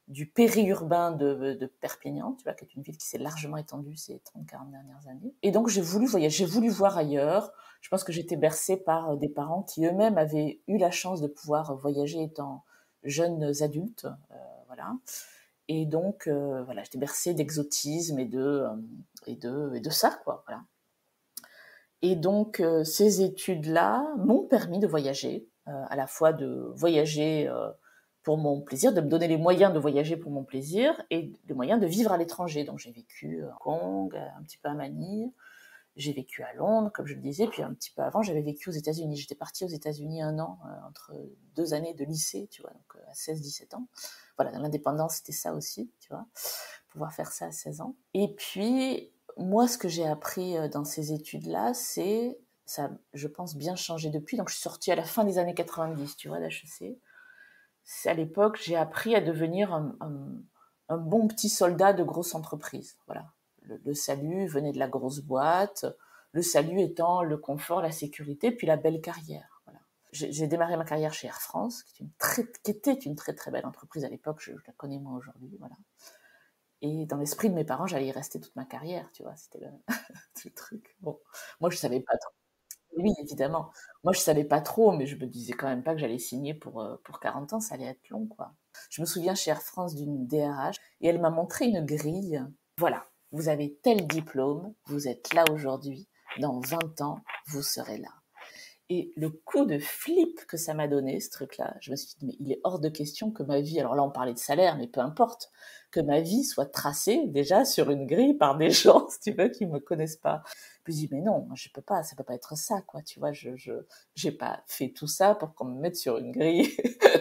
du périurbain de Perpignan, tu vois, qui est une ville qui s'est largement étendue ces 30-40 dernières années. Et donc, j'ai voulu voyager, j'ai voulu voir ailleurs. Je pense que j'étais bercée par des parents qui eux-mêmes avaient eu la chance de pouvoir voyager étant jeunes adultes, voilà. Et donc, voilà, j'étais bercée d'exotisme et de ça, quoi, voilà. Et donc, ces études-là m'ont permis de voyager. à la fois de voyager pour mon plaisir, de me donner les moyens de voyager pour mon plaisir et les moyens de vivre à l'étranger. Donc j'ai vécu à Hong Kong, un petit peu à Manille, j'ai vécu à Londres, comme je le disais, puis un petit peu avant, j'avais vécu aux États-Unis. J'étais partie aux États-Unis 1 an, entre 2 années de lycée, tu vois, donc à 16-17 ans. Voilà, l'indépendance, c'était ça aussi, tu vois, pouvoir faire ça à 16 ans. Et puis, moi, ce que j'ai appris dans ces études-là, c'est, ça a, je pense, bien changé depuis. Donc, je suis sortie à la fin des années 90, tu vois, d'HEC. C'est à l'époque, j'ai appris à devenir un bon petit soldat de grosse entreprise. Voilà. Le salut venait de la grosse boîte, le salut étant le confort, la sécurité, puis la belle carrière. Voilà. J'ai démarré ma carrière chez Air France, qui était une très très belle entreprise à l'époque, je la connais moi aujourd'hui. Voilà. Et dans l'esprit de mes parents, j'allais y rester toute ma carrière, tu vois, c'était le truc. Bon, moi je savais pas trop. Oui, évidemment. Moi, je savais pas trop, mais je me disais quand même pas que j'allais signer pour 40 ans, ça allait être long, quoi. Je me souviens chez Air France d'une DRH, et elle m'a montré une grille. Voilà, vous avez tel diplôme, vous êtes là aujourd'hui, dans 20 ans, vous serez là. Et le coup de flip que ça m'a donné, ce truc-là, je me suis dit, mais il est hors de question que ma vie, alors là on parlait de salaire, mais peu importe, que ma vie soit tracée déjà sur une grille par des gens, si tu veux, qui me connaissent pas. Puis je dis, mais non, je peux pas, ça peut pas être ça, quoi, tu vois, j'ai pas fait tout ça pour qu'on me mette sur une grille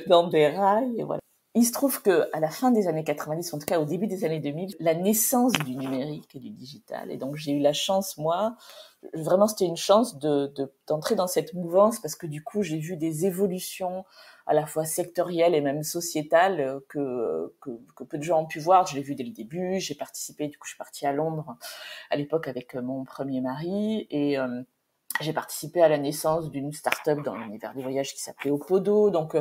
dans des rails, et voilà. Il se trouve que à la fin des années 90, en tout cas au début des années 2000, la naissance du numérique et du digital, et donc j'ai eu la chance, moi, vraiment c'était une chance d'entrer dans cette mouvance parce que du coup j'ai vu des évolutions à la fois sectorielles et même sociétales que peu de gens ont pu voir. Je l'ai vu dès le début, j'ai participé, du coup je suis partie à Londres à l'époque avec mon premier mari et j'ai participé à la naissance d'une start-up dans l'univers des voyages qui s'appelait Opodo. Donc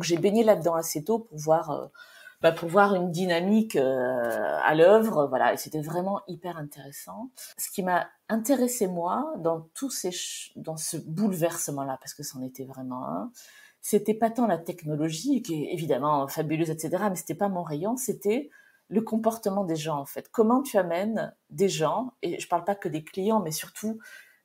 j'ai baigné là-dedans assez tôt pour voir une dynamique à l'œuvre, voilà, et c'était vraiment hyper intéressant. Ce qui m'a intéressé moi dans ce bouleversement-là, parce que c'en était vraiment un, c'était pas tant la technologie qui est évidemment fabuleuse, etc., mais c'était pas mon rayon, c'était le comportement des gens en fait. Comment tu amènes des gens, et je parle pas que des clients, mais surtout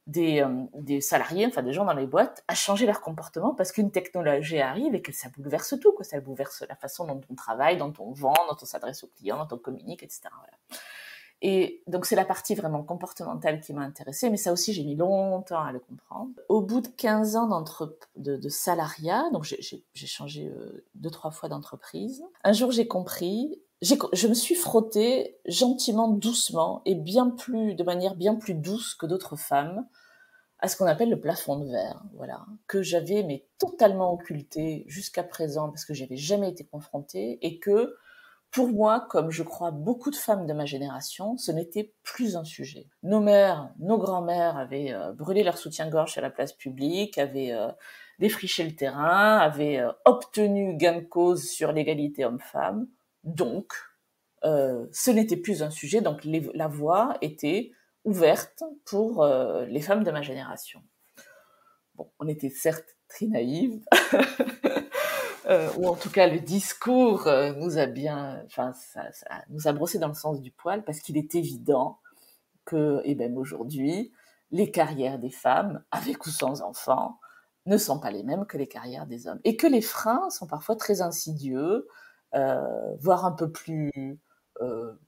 des salariés, enfin des gens dans les boîtes, à changer leur comportement parce qu'une technologie arrive et que ça bouleverse tout, quoi. Ça bouleverse la façon dont on travaille, dont on vend, dont on s'adresse aux clients, dont on communique, etc. Voilà. Et donc c'est la partie vraiment comportementale qui m'a intéressée, mais ça aussi j'ai mis longtemps à le comprendre. Au bout de 15 ans de salariat, donc j'ai changé 2-3 fois d'entreprise, un jour j'ai compris, je me suis frottée gentiment, doucement, et de manière bien plus douce que d'autres femmes, à ce qu'on appelle le plafond de verre, voilà, que j'avais mais totalement occulté jusqu'à présent parce que j'avais jamais été confrontée et que pour moi, comme je crois beaucoup de femmes de ma génération, ce n'était plus un sujet. Nos mères, nos grands-mères avaient brûlé leur soutien-gorge à la place publique, avaient défriché le terrain, avaient obtenu gain de cause sur l'égalité homme-femme. Donc, ce n'était plus un sujet, donc la voie était ouverte pour les femmes de ma génération. Bon, on était certes très naïves, ou en tout cas le discours nous a bien, enfin ça nous a brossé dans le sens du poil parce qu'il est évident que, et même aujourd'hui, les carrières des femmes, avec ou sans enfants, ne sont pas les mêmes que les carrières des hommes, et que les freins sont parfois très insidieux, voire un peu plus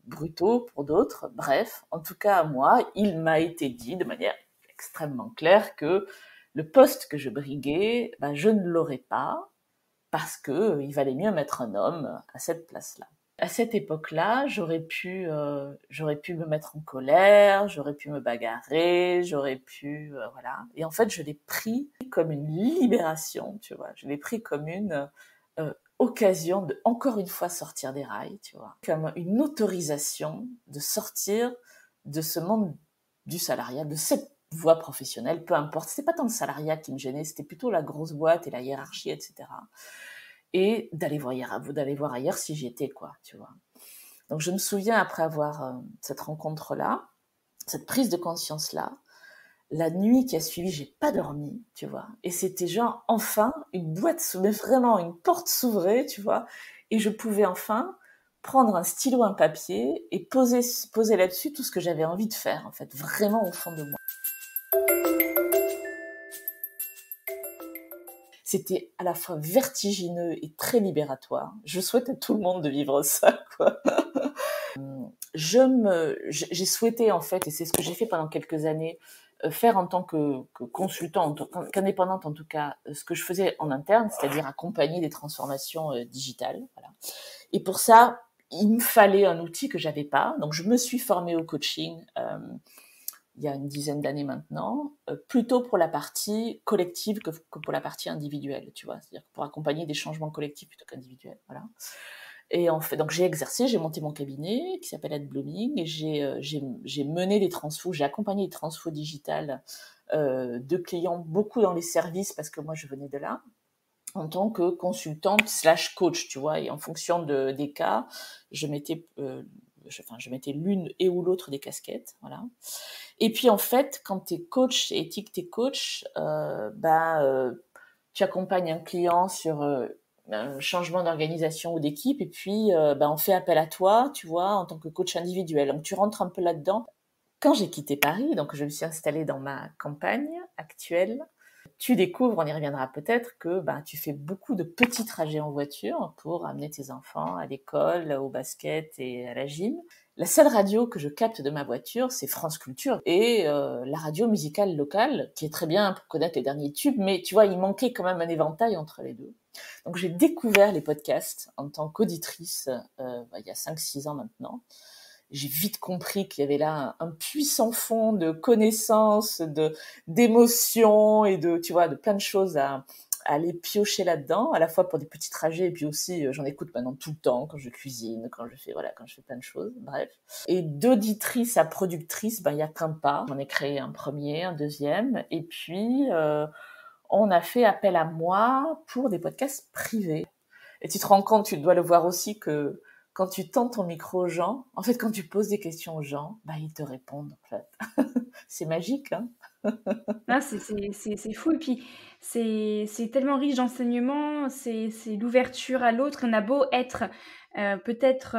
brutaux pour d'autres. Bref, en tout cas, moi, il m'a été dit de manière extrêmement claire que le poste que je briguais, ben, je ne l'aurais pas parce que il valait mieux mettre un homme à cette place-là. À cette époque-là, j'aurais pu me mettre en colère, j'aurais pu me bagarrer, j'aurais pu voilà. Et en fait, je l'ai pris comme une libération, tu vois. Je l'ai pris comme une occasion de encore une fois sortir des rails, tu vois, comme une autorisation de sortir de ce monde du salariat, de cette voie professionnelle, peu importe. C'était pas tant le salariat qui me gênait, c'était plutôt la grosse boîte et la hiérarchie, etc. Et d'aller voir ailleurs si j'y étais, quoi, tu vois. Donc je me souviens, après avoir cette rencontre-là, cette prise de conscience-là, la nuit qui a suivi, j'ai pas dormi, tu vois. Et c'était genre, enfin, une boîte, mais vraiment, une porte s'ouvrait, tu vois. Et je pouvais enfin prendre un stylo, un papier et poser là-dessus tout ce que j'avais envie de faire, en fait, vraiment au fond de moi. c'était à la fois vertigineux et très libératoire. Je souhaite à tout le monde de vivre ça, quoi. J'ai souhaité, en fait, et c'est ce que j'ai fait pendant quelques années, faire en tant que consultante, qu'indépendante en tout cas, ce que je faisais en interne, c'est-à-dire accompagner des transformations digitales. Voilà. Et pour ça, il me fallait un outil que j'avais pas. Donc, je me suis formée au coaching il y a une dizaine d'années maintenant, plutôt pour la partie collective que pour la partie individuelle, tu vois. C'est-à-dire pour accompagner des changements collectifs plutôt qu'individuels. Voilà. Et en fait, donc j'ai exercé, j'ai monté mon cabinet qui s'appelle Ad Blooming et j'ai mené des transfos, j'ai accompagné des transfos digitales de clients, beaucoup dans les services parce que moi je venais de là, en tant que consultante / coach, tu vois, et en fonction des cas, je mettais l'une et ou l'autre des casquettes, voilà. Et puis en fait, quand t'es coach et que t'es coach, tu accompagnes un client sur un changement d'organisation ou d'équipe, et puis on fait appel à toi, tu vois, en tant que coach individuel. Donc tu rentres un peu là-dedans. Quand j'ai quitté Paris, donc je me suis installée dans ma campagne actuelle, tu découvres, on y reviendra peut-être, que tu fais beaucoup de petits trajets en voiture pour amener tes enfants à l'école, au basket et à la gym. La seule radio que je capte de ma voiture, c'est France Culture et la radio musicale locale, qui est très bien pour connaître les derniers tubes, mais tu vois, il manquait quand même un éventail entre les deux. Donc j'ai découvert les podcasts en tant qu'auditrice il y a 5-6 ans maintenant. J'ai vite compris qu'il y avait là un puissant fond de connaissances, d'émotions et de plein de choses à aller piocher là-dedans, à la fois pour des petits trajets et puis aussi j'en écoute maintenant tout le temps quand je cuisine, quand je fais plein de choses, bref. Et d'auditrice à productrice, il y a qu'un pas. J'en ai créé un premier, un deuxième, et puis on a fait appel à moi pour des podcasts privés. Et tu te rends compte, tu dois le voir aussi, que quand tu tends ton micro aux gens, en fait, quand tu poses des questions aux gens, ils te répondent, en fait. C'est magique, hein. Ah, c'est fou et puis c'est tellement riche d'enseignements, c'est l'ouverture à l'autre. On a beau être, peut-être,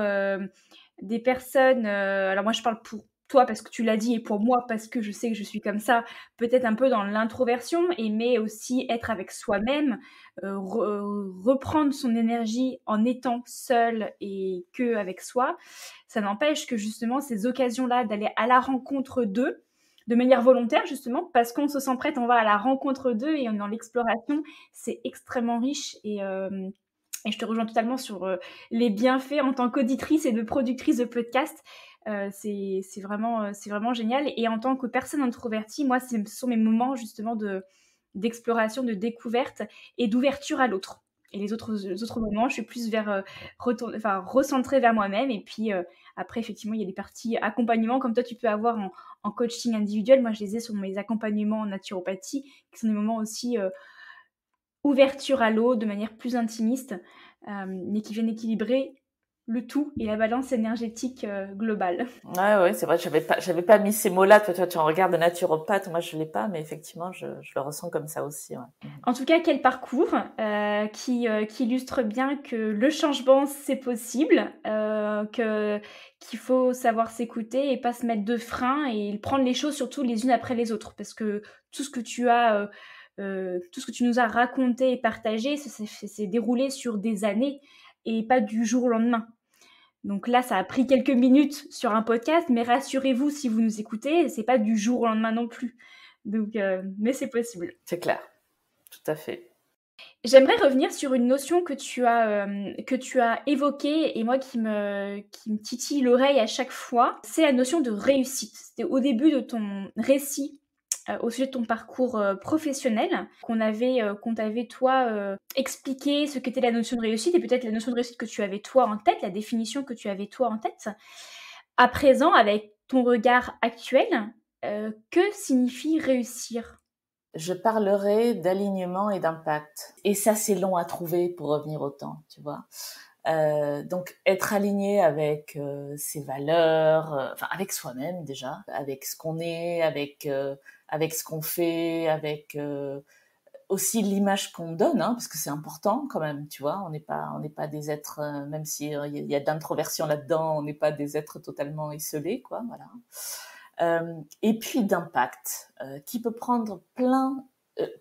des personnes, alors moi je parle pour toi parce que tu l'as dit et pour moi parce que je sais que je suis comme ça, peut-être un peu dans l'introversion mais aussi être avec soi-même, reprendre son énergie en étant seul et qu'avec soi. Ça n'empêche que justement ces occasions-là d'aller à la rencontre d'eux, de manière volontaire justement, parce qu'on se sent prête, on va à la rencontre d'eux et on est dans l'exploration, c'est extrêmement riche et je te rejoins totalement sur les bienfaits en tant qu'auditrice et de productrice de podcast. C'est vraiment génial. Et en tant que personne introvertie, moi, ce sont mes moments justement d'exploration, de découverte et d'ouverture à l'autre. Et les autres moments, je suis plus vers recentrée vers moi-même. Et puis après, effectivement, il y a des parties accompagnement, comme toi, tu peux avoir en coaching individuel. Moi, je les ai sur mes accompagnements en naturopathie, qui sont des moments aussi ouverture à l'eau de manière plus intimiste, mais qui viennent équilibrer le tout et la balance énergétique globale. Ouais, c'est vrai, j'avais pas mis ces mots-là. Toi, tu en regardes naturopathe, moi je l'ai pas, mais effectivement, je le ressens comme ça aussi. Ouais. En tout cas, quel parcours qui illustre bien que le changement c'est possible, qu'il faut savoir s'écouter et pas se mettre de frein et prendre les choses surtout les unes après les autres, parce que tout ce que tu as tout ce que tu nous as raconté et partagé, ça s'est déroulé sur des années et pas du jour au lendemain. Donc là, ça a pris quelques minutes sur un podcast, mais rassurez-vous, si vous nous écoutez, c'est pas du jour au lendemain non plus. Donc, mais c'est possible. C'est clair, tout à fait. J'aimerais revenir sur une notion que tu as évoquée et moi qui me titille l'oreille à chaque fois. C'est la notion de réussite. C'était au début de ton récit au sujet de ton parcours professionnel, qu'on t'avait toi expliqué ce qu'était la notion de réussite et peut-être la notion de réussite que tu avais toi en tête, la définition que tu avais toi en tête. À présent, avec ton regard actuel, que signifie réussir ? Je parlerai d'alignement et d'impact. Et ça, c'est long à trouver pour revenir au temps, tu vois. Donc être aligné avec ses valeurs, avec soi-même déjà, avec ce qu'on est, avec ce qu'on fait, avec aussi l'image qu'on donne, hein, parce que c'est important quand même, tu vois. On n'est pas des êtres, même si il y a de l'introversion là-dedans, on n'est pas des êtres totalement isolés, quoi. Voilà. Et puis d'impact, qui peut prendre plein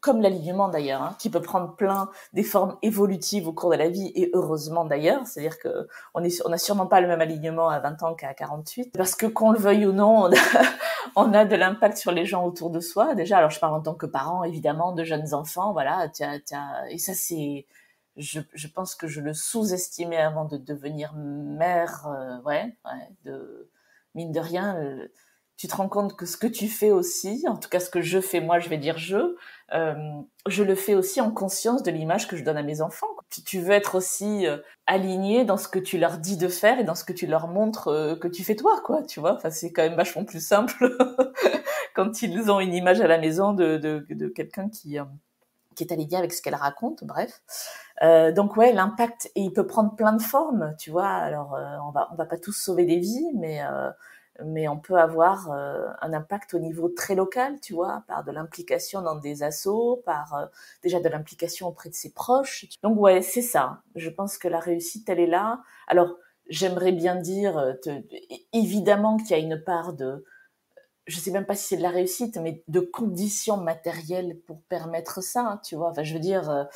comme l'alignement d'ailleurs, hein, qui peut prendre plein des formes évolutives au cours de la vie, et heureusement d'ailleurs, c'est-à-dire que on n'a sûrement pas le même alignement à 20 ans qu'à 48, parce que qu'on le veuille ou non, on a de l'impact sur les gens autour de soi. Déjà, alors je parle en tant que parent, évidemment, de jeunes enfants, voilà, et ça c'est, je pense que je le sous-estimais avant de devenir mère, mine de rien, tu te rends compte que ce que tu fais aussi, en tout cas ce que je fais, moi je vais dire je le fais aussi en conscience de l'image que je donne à mes enfants. Tu veux être aussi aligné dans ce que tu leur dis de faire et dans ce que tu leur montres que tu fais toi, quoi, tu vois. Enfin, c'est quand même vachement plus simple quand ils ont une image à la maison de quelqu'un qui est aligné avec ce qu'elle raconte, bref. Donc ouais, l'impact, et il peut prendre plein de formes, tu vois. Alors on va pas tous sauver des vies, mais on peut avoir un impact au niveau très local, tu vois, par de l'implication dans des assos, par déjà de l'implication auprès de ses proches. Donc ouais, c'est ça. Je pense que la réussite, elle est là. Alors j'aimerais bien dire, évidemment qu'il y a une part de, je sais même pas si c'est de la réussite, mais de conditions matérielles pour permettre ça, hein, tu vois. Enfin, je veux dire,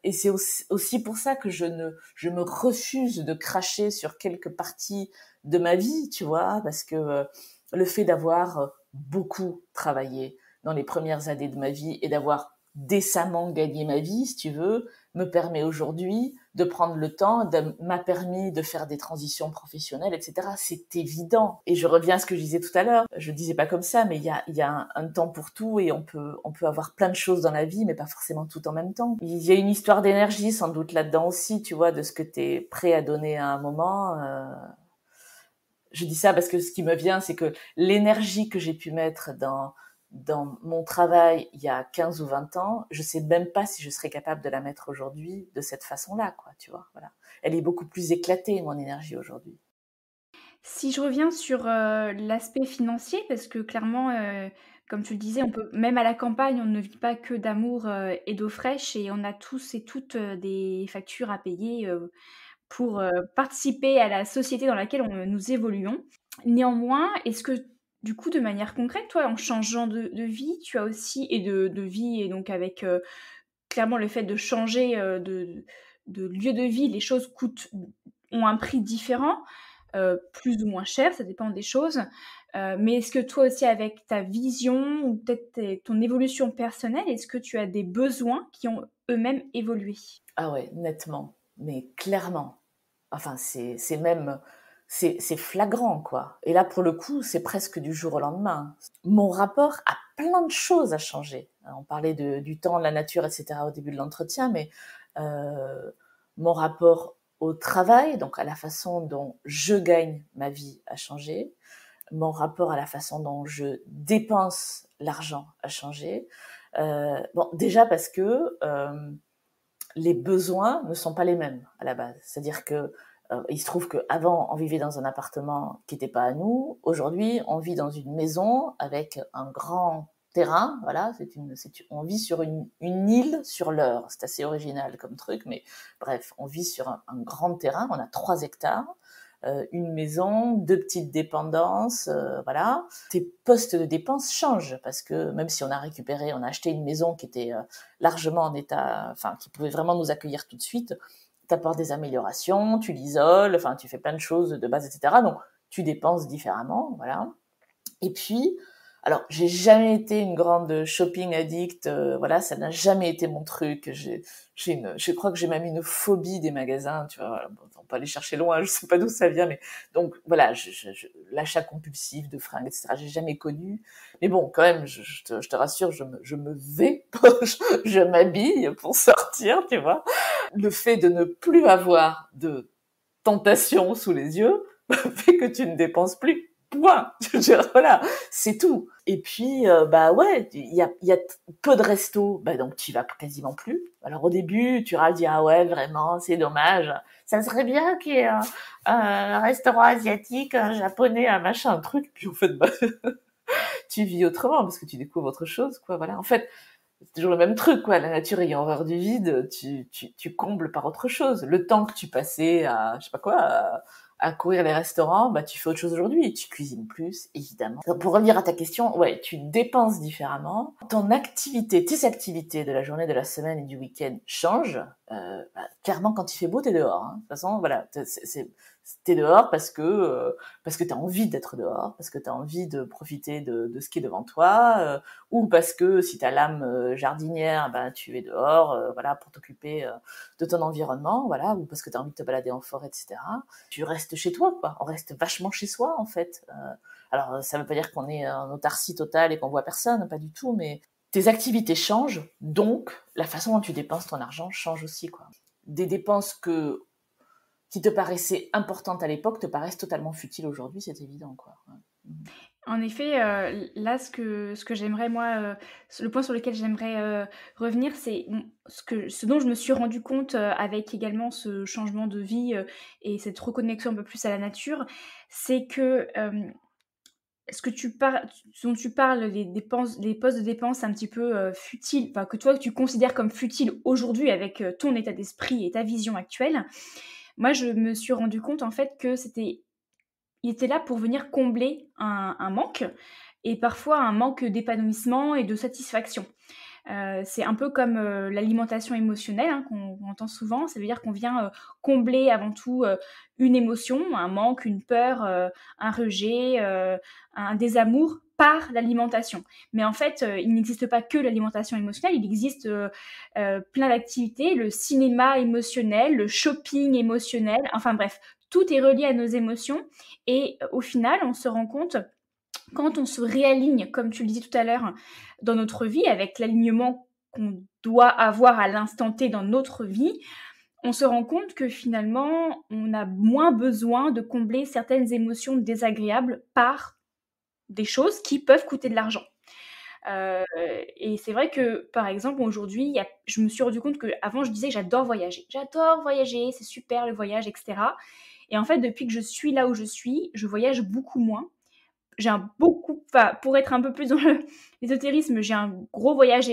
et c'est aussi pour ça que je me refuse de cracher sur quelques parties de ma vie, tu vois, parce que le fait d'avoir beaucoup travaillé dans les premières années de ma vie et d'avoir décemment gagné ma vie, si tu veux, me permet aujourd'hui de prendre le temps, m'a permis de faire des transitions professionnelles, etc. C'est évident. Et je reviens à ce que je disais tout à l'heure. Je le disais pas comme ça, mais il y a un temps pour tout, et on peut avoir plein de choses dans la vie, mais pas forcément tout en même temps. Il y a une histoire d'énergie sans doute là-dedans aussi, tu vois, de ce que t'es prêt à donner à un moment. Je dis ça parce que ce qui me vient, c'est que l'énergie que j'ai pu mettre dans mon travail il y a 15 ou 20 ans, je sais même pas si je serais capable de la mettre aujourd'hui de cette façon-là, quoi, tu vois, voilà. Elle est beaucoup plus éclatée, mon énergie, aujourd'hui. Si je reviens sur, l'aspect financier, parce que clairement, comme tu le disais, on peut même à la campagne, on ne vit pas que d'amour, et d'eau fraîche, et on a tous et toutes, des factures à payer, pour, participer à la société dans laquelle nous évoluons. Néanmoins, est-ce que du coup, de manière concrète, toi, en changeant de vie, tu as aussi, et de vie, et donc avec, clairement le fait de changer, de lieu de vie, les choses ont un prix différent, plus ou moins cher, ça dépend des choses. Mais est-ce que toi aussi, avec ta vision ou peut-être ton évolution personnelle, est-ce que tu as des besoins qui ont eux-mêmes évolué? Ah ouais, nettement, mais clairement. Enfin, c'est même, c'est flagrant, quoi. Et là, pour le coup, c'est presque du jour au lendemain. Mon rapport a plein de choses à changer. On parlait du temps, de la nature, etc. au début de l'entretien, mais euh, mon rapport au travail, donc à la façon dont je gagne ma vie, a changé. Mon rapport à la façon dont je dépense l'argent a changé. Bon, déjà parce que les besoins ne sont pas les mêmes à la base. C'est-à-dire que il se trouve qu'avant, on vivait dans un appartement qui n'était pas à nous. Aujourd'hui, on vit dans une maison avec un grand terrain. Voilà, on vit sur une île sur l'Eure. C'est assez original comme truc, mais bref, on vit sur un grand terrain. On a 3 hectares. Une maison, 2 petites dépendances, voilà. Tes postes de dépenses changent parce que même si on a acheté une maison qui était largement en état, enfin, qui pouvait vraiment nous accueillir tout de suite, t'apportes des améliorations, tu l'isoles, enfin, tu fais plein de choses de base, etc. Donc, tu dépenses différemment, voilà. Et puis, alors, j'ai jamais été une grande shopping addict, voilà, ça n'a jamais été mon truc. Je crois que j'ai même une phobie des magasins, tu vois. Voilà. Bon, on peut aller chercher loin, je sais pas d'où ça vient, mais donc voilà, l'achat compulsif de fringues, etc. J'ai jamais connu. Mais bon, quand même, je te rassure, je me vais, je m'habille pour sortir, tu vois. Le fait de ne plus avoir de tentation sous les yeux fait que tu ne dépenses plus. Point. Je veux dire, voilà, c'est tout. Et puis, bah ouais, il y a peu de restos, bah donc tu y vas quasiment plus. Alors au début, tu vas dire ah ouais, vraiment, c'est dommage. Ça serait bien qu'il y ait un restaurant asiatique, un japonais, un machin, un truc. Puis en fait, bah, tu vis autrement parce que tu découvres autre chose, quoi. Voilà. En fait, c'est toujours le même truc, quoi. La nature ayant horreur du vide, tu combles par autre chose. Le temps que tu passais à, je sais pas quoi, à courir les restaurants, bah tu fais autre chose aujourd'hui. Tu cuisines plus, évidemment. Donc, pour revenir à ta question, ouais, tu dépenses différemment. Ton activité, tes activités de la journée, de la semaine et du week-end changent. Bah, clairement, quand il fait beau, t'es dehors. Hein. De toute façon, voilà, t'es dehors parce que t'as envie d'être dehors, parce que t'as envie de profiter de ce qui est devant toi, ou parce que si t'as l'âme jardinière, bah tu es dehors, voilà, pour t'occuper de ton environnement, voilà, ou parce que t'as envie de te balader en forêt, etc. Tu restes chez toi, quoi. On reste vachement chez soi, en fait. Alors, ça veut pas dire qu'on est en autarcie totale et qu'on voit personne, pas du tout, mais tes activités changent, donc la façon dont tu dépenses ton argent change aussi, quoi. Des dépenses qui te paraissaient importantes à l'époque te paraissent totalement futiles aujourd'hui, c'est évident, quoi. En effet, là, ce que j'aimerais moi, le point sur lequel j'aimerais, revenir, c'est ce dont je me suis rendu compte, avec également ce changement de vie, et cette reconnexion un peu plus à la nature, c'est que, ce dont tu parles, les postes de dépenses un petit peu, futiles, enfin que toi tu considères comme futiles aujourd'hui avec, ton état d'esprit et ta vision actuelle. Moi, je me suis rendu compte en fait que il était là pour venir combler un manque et parfois un manque d'épanouissement et de satisfaction. C'est un peu comme, l'alimentation émotionnelle, hein, qu'on entend souvent. Ça veut dire qu'on vient, combler avant tout, une émotion, un manque, une peur, un rejet, un désamour par l'alimentation. Mais en fait, il n'existe pas que l'alimentation émotionnelle, il existe, plein d'activités, le cinéma émotionnel, le shopping émotionnel, enfin bref, tout est relié à nos émotions et au final, on se rend compte quand on se réaligne, comme tu le disais tout à l'heure, dans notre vie, avec l'alignement qu'on doit avoir à l'instant T dans notre vie, on se rend compte que finalement, on a moins besoin de combler certaines émotions désagréables par des choses qui peuvent coûter de l'argent. Heu et c'est vrai que, par exemple, aujourd'hui, je me suis rendu compte qu'avant, je disais: «J'adore voyager. J'adore voyager, c'est super le voyage» et cetera et en fait, depuis que je suis là où je suis, je voyage beaucoup moins. J'ai un beaucoup enfin, pour être un peu plus dans l'ésotérisme, j'ai un gros voyage,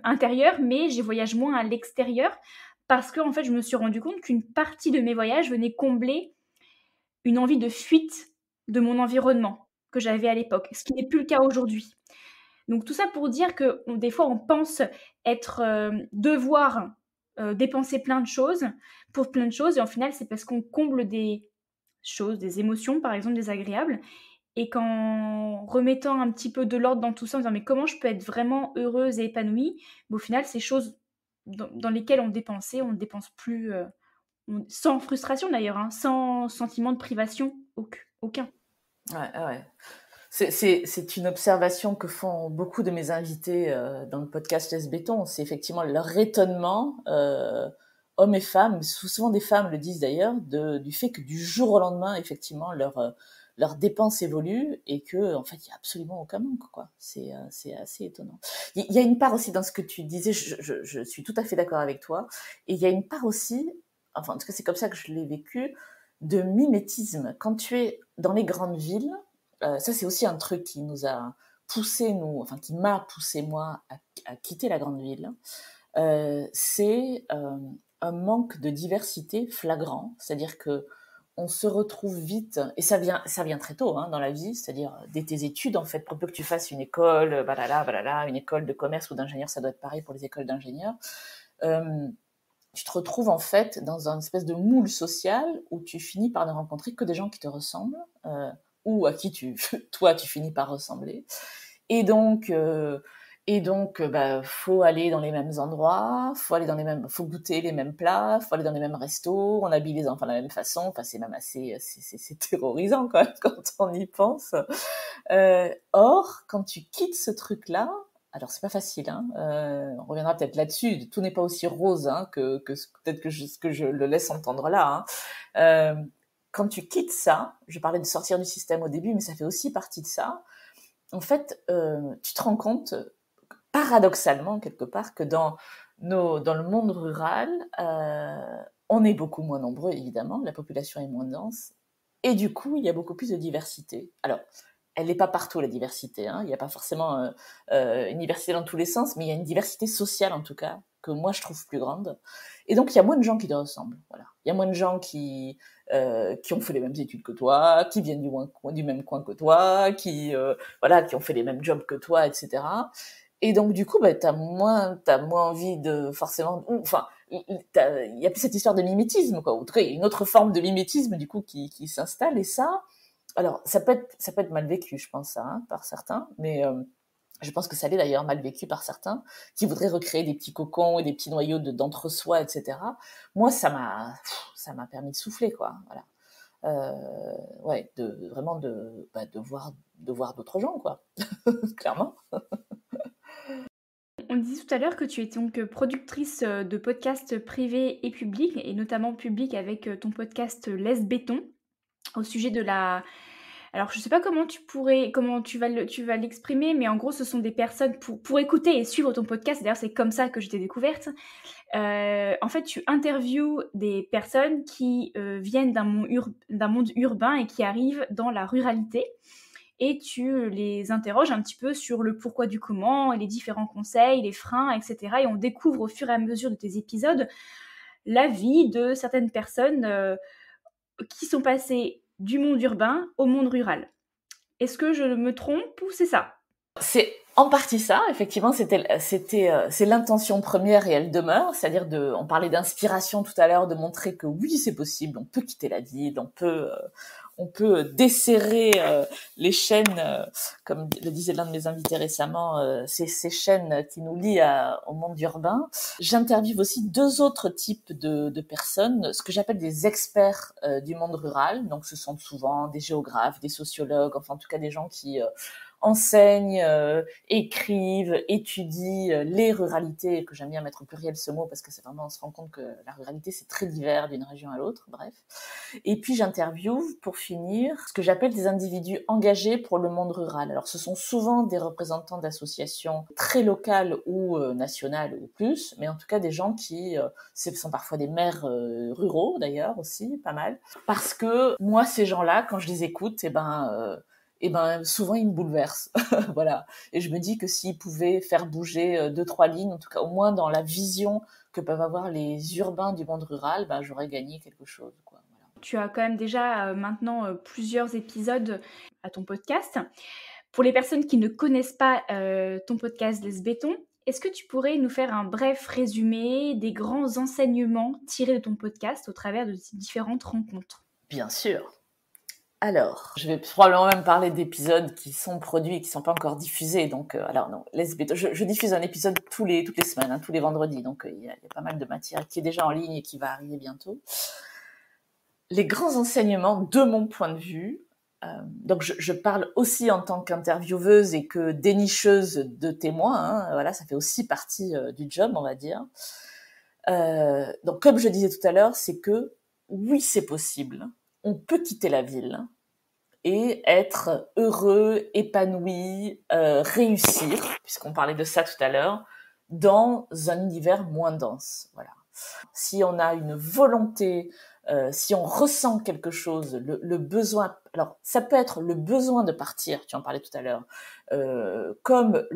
intérieur, mais je voyage moins à l'extérieur parce qu'en fait, je me suis rendu compte qu'une partie de mes voyages venait combler une envie de fuite de mon environnement que j'avais à l'époque, ce qui n'est plus le cas aujourd'hui. Donc tout ça pour dire que des fois, on pense être, devoir, dépenser plein de choses pour plein de choses et au final, c'est parce qu'on comble des choses, des émotions, par exemple, désagréables et qu'en remettant un petit peu de l'ordre dans tout ça, en disant: «Mais comment je peux être vraiment heureuse et épanouie?» Au final, ces choses dans lesquelles on dépensait, on ne dépense plus, sans frustration d'ailleurs, hein, sans sentiment de privation aucun. Ouais, ouais. C'est une observation que font beaucoup de mes invités dans le podcast Les Béton. C'est effectivement leur étonnement, hommes et femmes, souvent des femmes le disent d'ailleurs, du fait que du jour au lendemain, effectivement, leurs dépenses évoluent et que en fait, il y a absolument aucun manque, quoi. C'est assez étonnant. Il y a une part aussi dans ce que tu disais, je suis tout à fait d'accord avec toi, et il y a une part aussi, enfin, en tout cas, c'est comme ça que je l'ai vécu, de mimétisme. Quand tu es dans les grandes villes, ça, c'est aussi un truc qui nous a poussé, enfin, qui m'a poussé, moi, à quitter la grande ville. C'est un manque de diversité flagrant. C'est-à-dire que on se retrouve vite, et ça vient très tôt hein, dans la vie, c'est-à-dire dès tes études, en fait, pour peu que tu fasses une école, une école de commerce ou d'ingénieur, ça doit être pareil pour les écoles d'ingénieurs. Tu te retrouves en fait dans une espèce de moule social où tu finis par ne rencontrer que des gens qui te ressemblent, ou à qui toi, tu finis par ressembler. Et donc, bah, faut aller dans les mêmes endroits, faut goûter les mêmes plats, faut aller dans les mêmes restos, on habille les enfants de la même façon. Enfin, c'est même c'est terrorisant quand même quand on y pense. Or, quand tu quittes ce truc-là, alors c'est pas facile, hein. On reviendra peut-être là-dessus. Tout n'est pas aussi rose hein, que peut-être ce que je le laisse entendre là. Hein. Quand tu quittes ça, je parlais de sortir du système au début, mais ça fait aussi partie de ça. En fait, tu te rends compte, paradoxalement quelque part, que dans le monde rural, on est beaucoup moins nombreux évidemment, la population est moins dense, et du coup il y a beaucoup plus de diversité. Alors, elle n'est pas partout la diversité, hein. Il n'y a pas forcément une diversité dans tous les sens, mais il y a une diversité sociale en tout cas que moi je trouve plus grande. Et donc il y a moins de gens qui te ressemblent. Voilà, il y a moins de gens qui ont fait les mêmes études que toi, qui viennent du même coin que toi, qui ont fait les mêmes jobs que toi, etc. Et donc du coup, t'as moins envie de forcément, enfin, il y a plus cette histoire de mimétisme, quoi. En tout cas, il y a une autre forme de mimétisme du coup qui s'installe. Et ça, alors ça peut être mal vécu, je pense, ça, hein, par certains, mais je pense que ça l'est d'ailleurs mal vécu par certains qui voudraient recréer des petits cocons et des petits noyaux d'entre-soi, etc. Moi, ça m'a permis de souffler, quoi. Voilà. Ouais, de voir d'autres gens, quoi. Clairement. On disait tout à l'heure que tu es donc productrice de podcasts privés et publics, et notamment publics avec ton podcast Laisse Béton, au sujet de la... Alors, je sais pas comment tu vas l'exprimer, mais en gros, ce sont des personnes pour écouter et suivre ton podcast. D'ailleurs, c'est comme ça que je t'ai découverte. En fait, tu interviews des personnes qui viennent d'un monde urbain et qui arrivent dans la ruralité. Et tu les interroges un petit peu sur le pourquoi du comment, les différents conseils, les freins, etc. Et on découvre au fur et à mesure de tes épisodes la vie de certaines personnes qui sont passées du monde urbain au monde rural. Est-ce que je me trompe ou c'est ça? C'est en partie ça, effectivement, c'est l'intention première et elle demeure, c'est-à-dire on parlait d'inspiration tout à l'heure, de montrer que oui, c'est possible, on peut quitter la ville, on peut desserrer les chaînes, comme le disait l'un de mes invités récemment, ces chaînes qui nous lient au monde urbain. J'interviewe aussi deux autres types de personnes, ce que j'appelle des experts du monde rural. Donc ce sont souvent des géographes, des sociologues, enfin en tout cas des gens qui enseignent, écrivent, étudient les ruralités, que j'aime bien mettre au pluriel ce mot parce que c'est vraiment, on se rend compte que la ruralité c'est très divers d'une région à l'autre, bref. Et puis j'interviewe, pour finir, ce que j'appelle des individus engagés pour le monde rural. Alors ce sont souvent des représentants d'associations très locales ou nationales ou plus, mais en tout cas des gens qui sont parfois des maires ruraux d'ailleurs aussi, pas mal. Parce que moi ces gens-là, quand je les écoute, souvent ils me bouleversent. Voilà. Et je me dis que s'ils pouvaient faire bouger deux, trois lignes, en tout cas au moins dans la vision que peuvent avoir les urbains du monde rural, j'aurais gagné quelque chose, quoi. Voilà. Tu as quand même déjà maintenant plusieurs épisodes à ton podcast. Pour les personnes qui ne connaissent pas ton podcast Laisse Béton, est-ce que tu pourrais nous faire un bref résumé des grands enseignements tirés de ton podcast au travers de ces différentes rencontres? Bien sûr. Alors, je vais probablement même parler d'épisodes qui sont produits et qui ne sont pas encore diffusés. Donc, Laisse Béton. Je diffuse un épisode toutes les semaines, hein, tous les vendredis. Donc, il y a pas mal de matière qui est déjà en ligne et qui va arriver bientôt. Les grands enseignements, de mon point de vue, donc je parle aussi en tant qu'intervieweuse et que dénicheuse de témoins, hein, voilà, ça fait aussi partie du job, on va dire. Donc comme je disais tout à l'heure, c'est que oui, c'est possible, on peut quitter la ville et être heureux, épanoui, réussir, puisqu'on parlait de ça tout à l'heure, dans un univers moins dense. Voilà. Si on a une volonté, si on ressent quelque chose, le besoin, alors ça peut être le besoin de partir, tu en parlais tout à l'heure, comme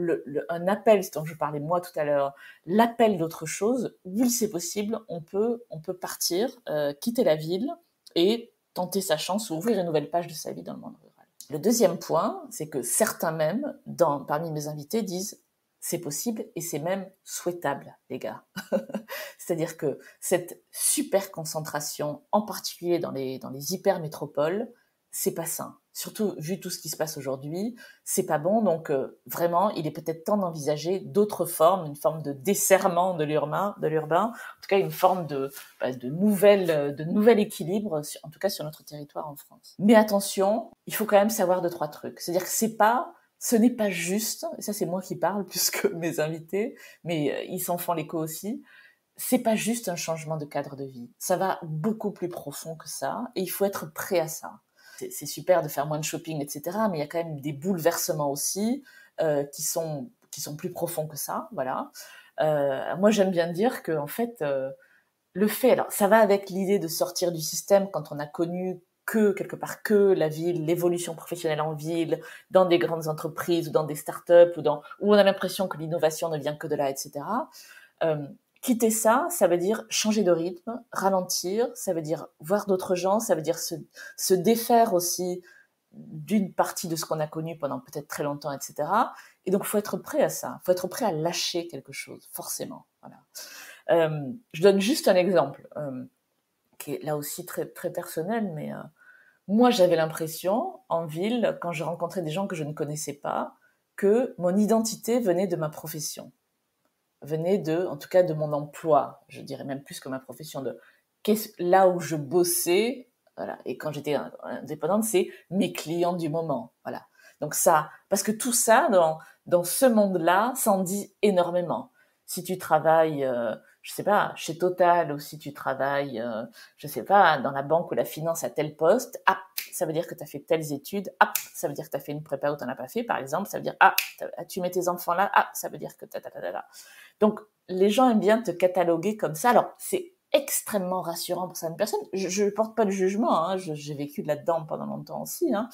un appel dont je parlais moi tout à l'heure, l'appel d'autre chose, oui c'est possible, on peut partir, quitter la ville et tenter sa chance ou ouvrir une nouvelle page de sa vie dans le monde rural. Le deuxième point, c'est que certains même, parmi mes invités, disent c'est possible et c'est même souhaitable, les gars. C'est-à-dire que cette super concentration, en particulier dans les hyper-métropoles, c'est pas sain. Surtout vu tout ce qui se passe aujourd'hui, c'est pas bon. Donc vraiment, il est peut-être temps d'envisager d'autres formes, une forme de desserrement de l'urbain, en tout cas une forme de nouvel équilibre, en tout cas sur notre territoire en France. Mais attention, il faut quand même savoir deux, trois trucs. C'est-à-dire que ce n'est pas juste, et ça c'est moi qui parle plus que mes invités, mais ils s'en font l'écho aussi, c'est pas juste un changement de cadre de vie. Ça va beaucoup plus profond que ça, et il faut être prêt à ça. C'est super de faire moins de shopping, etc., mais il y a quand même des bouleversements aussi qui sont plus profonds que ça, voilà. Moi j'aime bien dire que en fait, le fait, alors ça va avec l'idée de sortir du système quand on a connu quelque part que la ville, l'évolution professionnelle en ville, dans des grandes entreprises ou dans des startups où on a l'impression que l'innovation ne vient que de là, etc. Quitter ça, ça veut dire changer de rythme, ralentir, ça veut dire voir d'autres gens, ça veut dire se défaire aussi d'une partie de ce qu'on a connu pendant peut-être très longtemps, etc. Et donc, faut être prêt à ça. Faut être prêt à lâcher quelque chose, forcément. Voilà. Je donne juste un exemple qui est là aussi très, très personnel, mais moi, j'avais l'impression, en ville, quand je rencontrais des gens que je ne connaissais pas, que mon identité venait de ma profession, venait en tout cas, de mon emploi. Je dirais même plus que ma profession, là où je bossais. Voilà. Et quand j'étais indépendante, c'est mes clients du moment. Voilà. Donc ça, parce que tout ça, dans ce monde-là, ça en dit énormément. Si tu travailles, je sais pas, chez Total, ou si tu travailles, je sais pas, dans la banque ou la finance à tel poste, ça veut dire que tu as fait telles études, ça veut dire que tu as fait une prépa ou tu n'en as pas fait, par exemple, ça veut dire, tu mets tes enfants là, ça veut dire que Donc, les gens aiment bien te cataloguer comme ça. Alors, c'est extrêmement rassurant pour certaines personnes. Je porte pas de jugement, hein, j'ai vécu là-dedans pendant longtemps aussi, hein.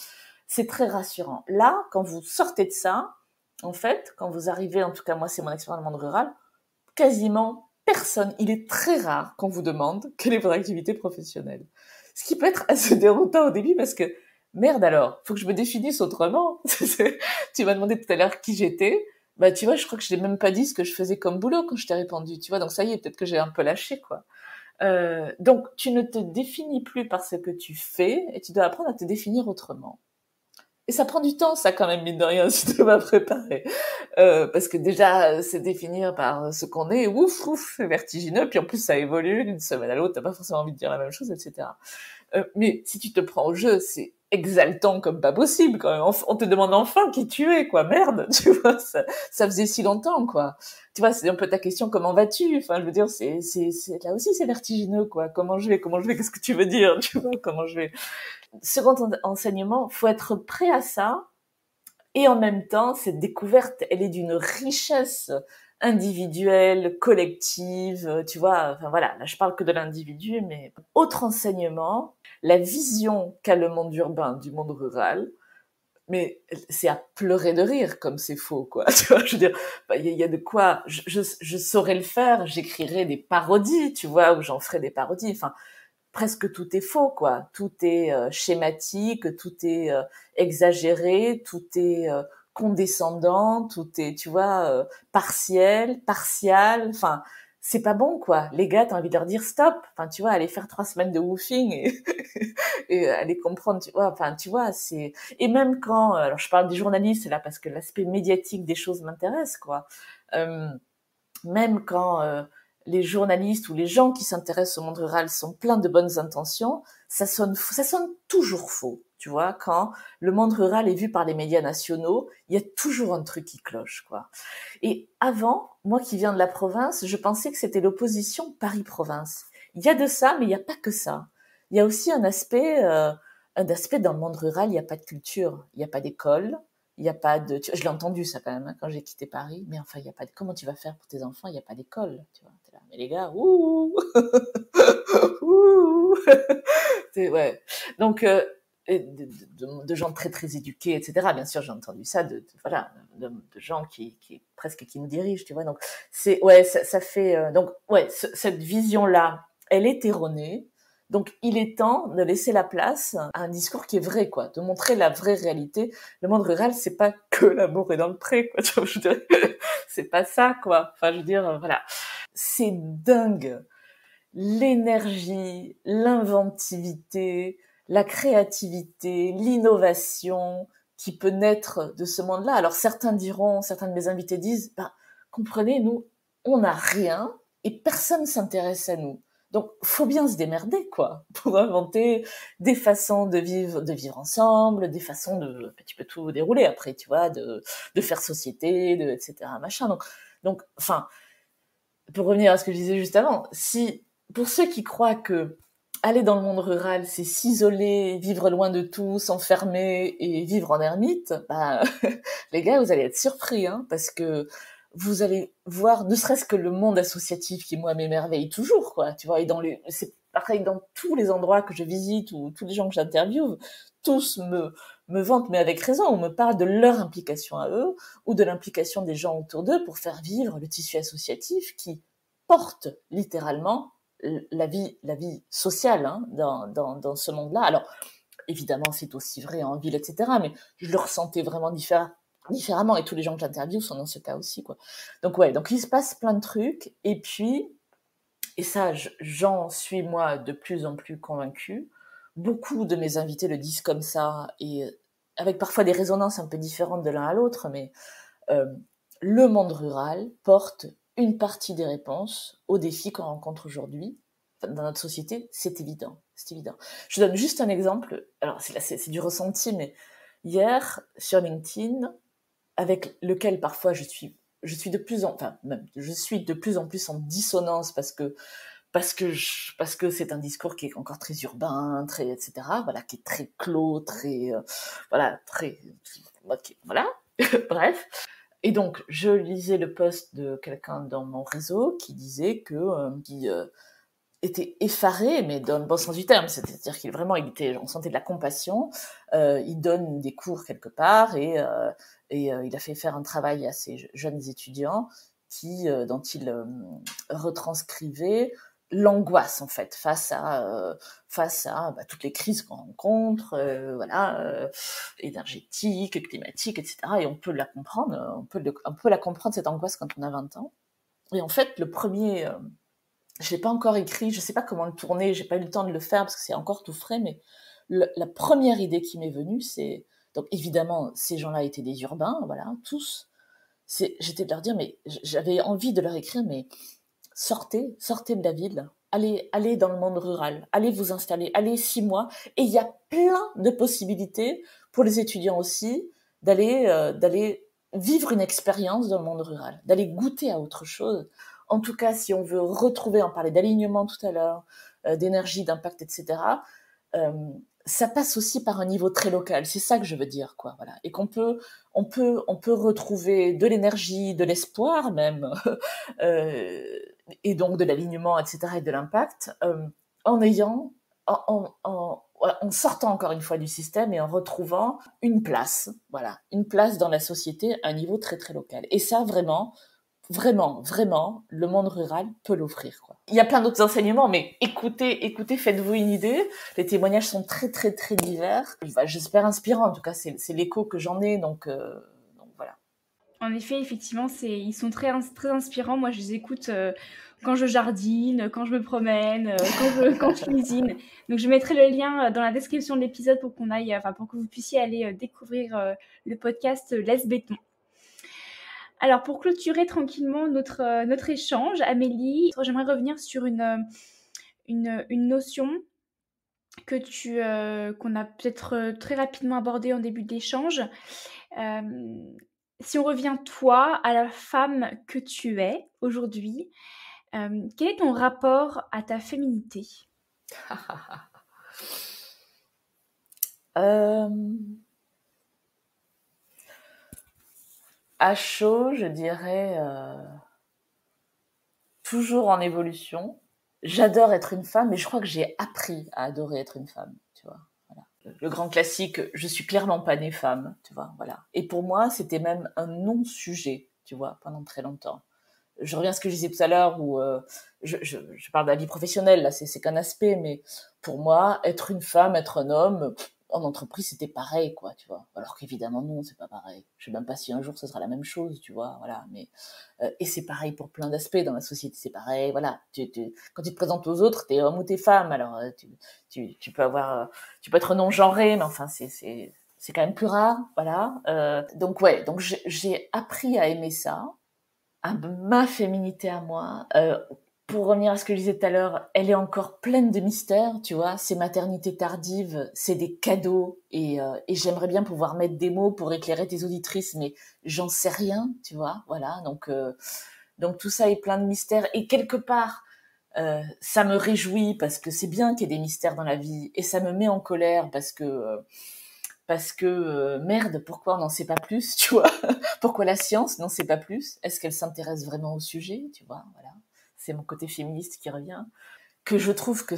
C'est très rassurant. Là, quand vous sortez de ça, en fait, quand vous arrivez, en tout cas moi c'est mon expérience dans le monde rural, quasiment personne, il est très rare qu'on vous demande quelle est votre activité professionnelle. Ce qui peut être assez déroutant au début parce que, merde alors, faut que je me définisse autrement. Tu m'as demandé tout à l'heure qui j'étais, bah tu vois, je crois que je n'ai même pas dit ce que je faisais comme boulot quand je t'ai répondu, tu vois, donc ça y est, peut-être que j'ai un peu lâché, quoi. Donc tu ne te définis plus par ce que tu fais et tu dois apprendre à te définir autrement. Et ça prend du temps, ça, quand même, mine de rien, si tu vas préparer. Parce que déjà, se définir par ce qu'on est, ouf, c'est vertigineux. Puis en plus, ça évolue d'une semaine à l'autre. T'as pas forcément envie de dire la même chose, etc. Mais si tu te prends au jeu, c'est exaltant comme pas possible, quand même. On te demande enfin qui tu es, quoi. Merde, tu vois, ça faisait si longtemps, quoi. Tu vois, c'est un peu ta question, comment vas-tu? Enfin, je veux dire, là aussi, c'est vertigineux, quoi. Comment je vais? Qu'est-ce que tu veux dire? Tu vois, comment je vais? Second enseignement, faut être prêt à ça. Et en même temps, cette découverte, elle est d'une richesse individuelle, collective, tu vois. Enfin voilà, là je parle que de l'individu, mais autre enseignement, la vision qu'a le monde urbain du monde rural, mais c'est à pleurer de rire comme c'est faux, quoi. Tu vois, je veux dire, il y a de quoi. Je saurais le faire, j'écrirais des parodies, tu vois, ou j'en ferais des parodies. Enfin, presque tout est faux, quoi. Tout est schématique, tout est exagéré, tout est condescendant, tout est, tu vois, partial. Enfin, c'est pas bon, quoi. Les gars, t'as envie de leur dire stop. Enfin, tu vois, aller faire 3 semaines de woofing et aller comprendre, tu vois. Enfin, tu vois, c'est... Et même quand... alors, je parle des journalistes, là, parce que l'aspect médiatique des choses m'intéresse, quoi. Même quand les journalistes ou les gens qui s'intéressent au monde rural sont pleins de bonnes intentions, ça sonne toujours faux, tu vois. Quand le monde rural est vu par les médias nationaux, il y a toujours un truc qui cloche, quoi. Et avant, moi qui viens de la province, je pensais que c'était l'opposition Paris-Province. Il y a de ça, mais il n'y a pas que ça. Il y a aussi un aspect dans le monde rural, il n'y a pas de culture, il n'y a pas d'école, il n'y a pas de... Je l'ai entendu ça quand même hein, quand j'ai quitté Paris, mais enfin, il n'y a pas de... Comment tu vas faire pour tes enfants? Il n'y a pas d'école, tu vois. T'es là, mais les gars, ouh, ouh. Ouais. Donc, de gens très très éduqués, etc. Bien sûr, j'ai entendu ça voilà, de gens presque qui nous dirigent, tu vois. Donc, ça fait... donc, ouais, cette vision-là, elle est erronée. Donc, il est temps de laisser la place à un discours qui est vrai, quoi, de montrer la vraie réalité. Le monde rural, c'est pas que l'amour est dans le pré, quoi. Tu vois, je veux dire, c'est pas ça, quoi. Enfin, je veux dire, voilà. C'est dingue. L'énergie, l'inventivité, la créativité, l'innovation qui peut naître de ce monde-là. Alors, certains de mes invités disent, bah, comprenez, nous, on n'a rien et personne s'intéresse à nous. Donc, faut bien se démerder, quoi, pour inventer des façons de vivre ensemble, des façons tu peux tout dérouler après, tu vois, de faire société, etc., machin. Donc, enfin, pour revenir à ce que je disais juste avant, pour ceux qui croient que aller dans le monde rural, c'est s'isoler, vivre loin de tout, s'enfermer et vivre en ermite, bah, les gars, vous allez être surpris, hein, parce que vous allez voir, ne serait-ce que le monde associatif qui, moi, m'émerveille toujours, quoi, tu vois, et c'est pareil dans tous les endroits que je visite ou tous les gens que j'interviewe, tous me vantent, mais avec raison, on me parle de leur implication à eux ou de l'implication des gens autour d'eux pour faire vivre le tissu associatif qui, portent littéralement la vie sociale hein, dans ce monde-là. Alors, évidemment, c'est aussi vrai en ville, etc. Mais je le ressentais vraiment différemment. Et tous les gens que j'interviewe sont dans ce cas aussi, quoi. Donc, ouais, donc il se passe plein de trucs. Et puis, et ça, j'en suis, moi, de plus en plus convaincue. Beaucoup de mes invités le disent comme ça, et avec parfois des résonances un peu différentes de l'un à l'autre, mais le monde rural porte une partie des réponses aux défis qu'on rencontre aujourd'hui dans notre société, c'est évident. Je donne juste un exemple, alors c'est du ressenti, mais hier, sur LinkedIn, avec lequel parfois je suis de plus en plus en dissonance parce que c'est un discours qui est encore très urbain, très etc. Voilà, qui est très clos, très voilà. Bref. Et donc je lisais le post de quelqu'un dans mon réseau qui disait qui était effaré, mais dans le bon sens du terme, c'est-à-dire on sentait de la compassion. Il donne des cours quelque part et il a fait faire un travail à ces jeunes étudiants dont il retranscrivait l'angoisse en fait face à toutes les crises qu'on rencontre, énergétiques, climatiques, etc. Et on peut la comprendre, on peut la comprendre cette angoisse quand on a 20 ans. Et en fait, le premier je l'ai pas encore écrit, je sais pas comment le tourner, j'ai pas eu le temps de le faire parce que c'est encore tout frais, mais la première idée qui m'est venue, c'est donc évidemment ces gens-là étaient des urbains, voilà, tous. J'étais de leur dire, mais j'avais envie de leur écrire, mais sortez de la ville, allez dans le monde rural, allez vous installer, allez 6 mois, et il y a plein de possibilités pour les étudiants aussi d'aller vivre une expérience dans le monde rural, d'aller goûter à autre chose. En tout cas, si on veut retrouver, on parlait d'alignement tout à l'heure, d'énergie, d'impact, etc., ça passe aussi par un niveau très local. C'est ça que je veux dire, quoi. Voilà. Et on peut retrouver de l'énergie, de l'espoir même, et donc de l'alignement, etc., et de l'impact, en sortant encore une fois du système et en retrouvant une place, voilà, une place dans la société à un niveau très très local. Et ça, vraiment, le monde rural peut l'offrir, quoi. Il y a plein d'autres enseignements, mais écoutez, faites-vous une idée. Les témoignages sont très, très, très divers. J'espère inspirants. En tout cas, c'est l'écho que j'en ai, donc voilà. En effet, effectivement, ils sont très, très inspirants. Moi, je les écoute quand je jardine, quand je me promène, quand je cuisine. Donc, je mettrai le lien dans la description de l'épisode pour que vous puissiez aller découvrir le podcast Laisse Béton. Alors, pour clôturer tranquillement notre échange, Amélie, j'aimerais revenir sur une notion qu'on a peut-être très rapidement abordée en début d'échange. Si on revient, toi, à la femme que tu es aujourd'hui, quel est ton rapport à ta féminité ? À chaud, je dirais toujours en évolution. J'adore être une femme, mais je crois que j'ai appris à adorer être une femme, tu vois. Voilà. Le grand classique, je suis clairement pas née femme, tu vois, voilà. Et pour moi, c'était même un non-sujet, tu vois, pendant très longtemps. Je reviens à ce que je disais tout à l'heure, où je parle de la vie professionnelle, là, c'est qu'un aspect, mais pour moi, être une femme, être un homme, en entreprise, c'était pareil, quoi, tu vois. Alors qu'évidemment, non, c'est pas pareil. Je sais même pas si un jour ce sera la même chose, tu vois, voilà. Mais et c'est pareil pour plein d'aspects dans la société, c'est pareil, voilà. Quand tu te présentes aux autres, t'es homme ou t'es femme, alors tu peux tu peux être non-genré, mais enfin, c'est quand même plus rare, voilà. Donc ouais, donc j'ai appris à aimer ça, à ma féminité à moi. Pour revenir à ce que je disais tout à l'heure, elle est encore pleine de mystères, tu vois. Ces maternités tardives, c'est des cadeaux et j'aimerais bien pouvoir mettre des mots pour éclairer tes auditrices, mais j'en sais rien, tu vois. Voilà, donc tout ça est plein de mystères et quelque part, ça me réjouit parce que c'est bien qu'il y ait des mystères dans la vie et ça me met en colère parce que merde, pourquoi on n'en sait pas plus, tu vois? Pourquoi la science n'en sait pas plus? Est-ce qu'elle s'intéresse vraiment au sujet, tu vois? Voilà. C'est mon côté féministe qui revient. Que je trouve que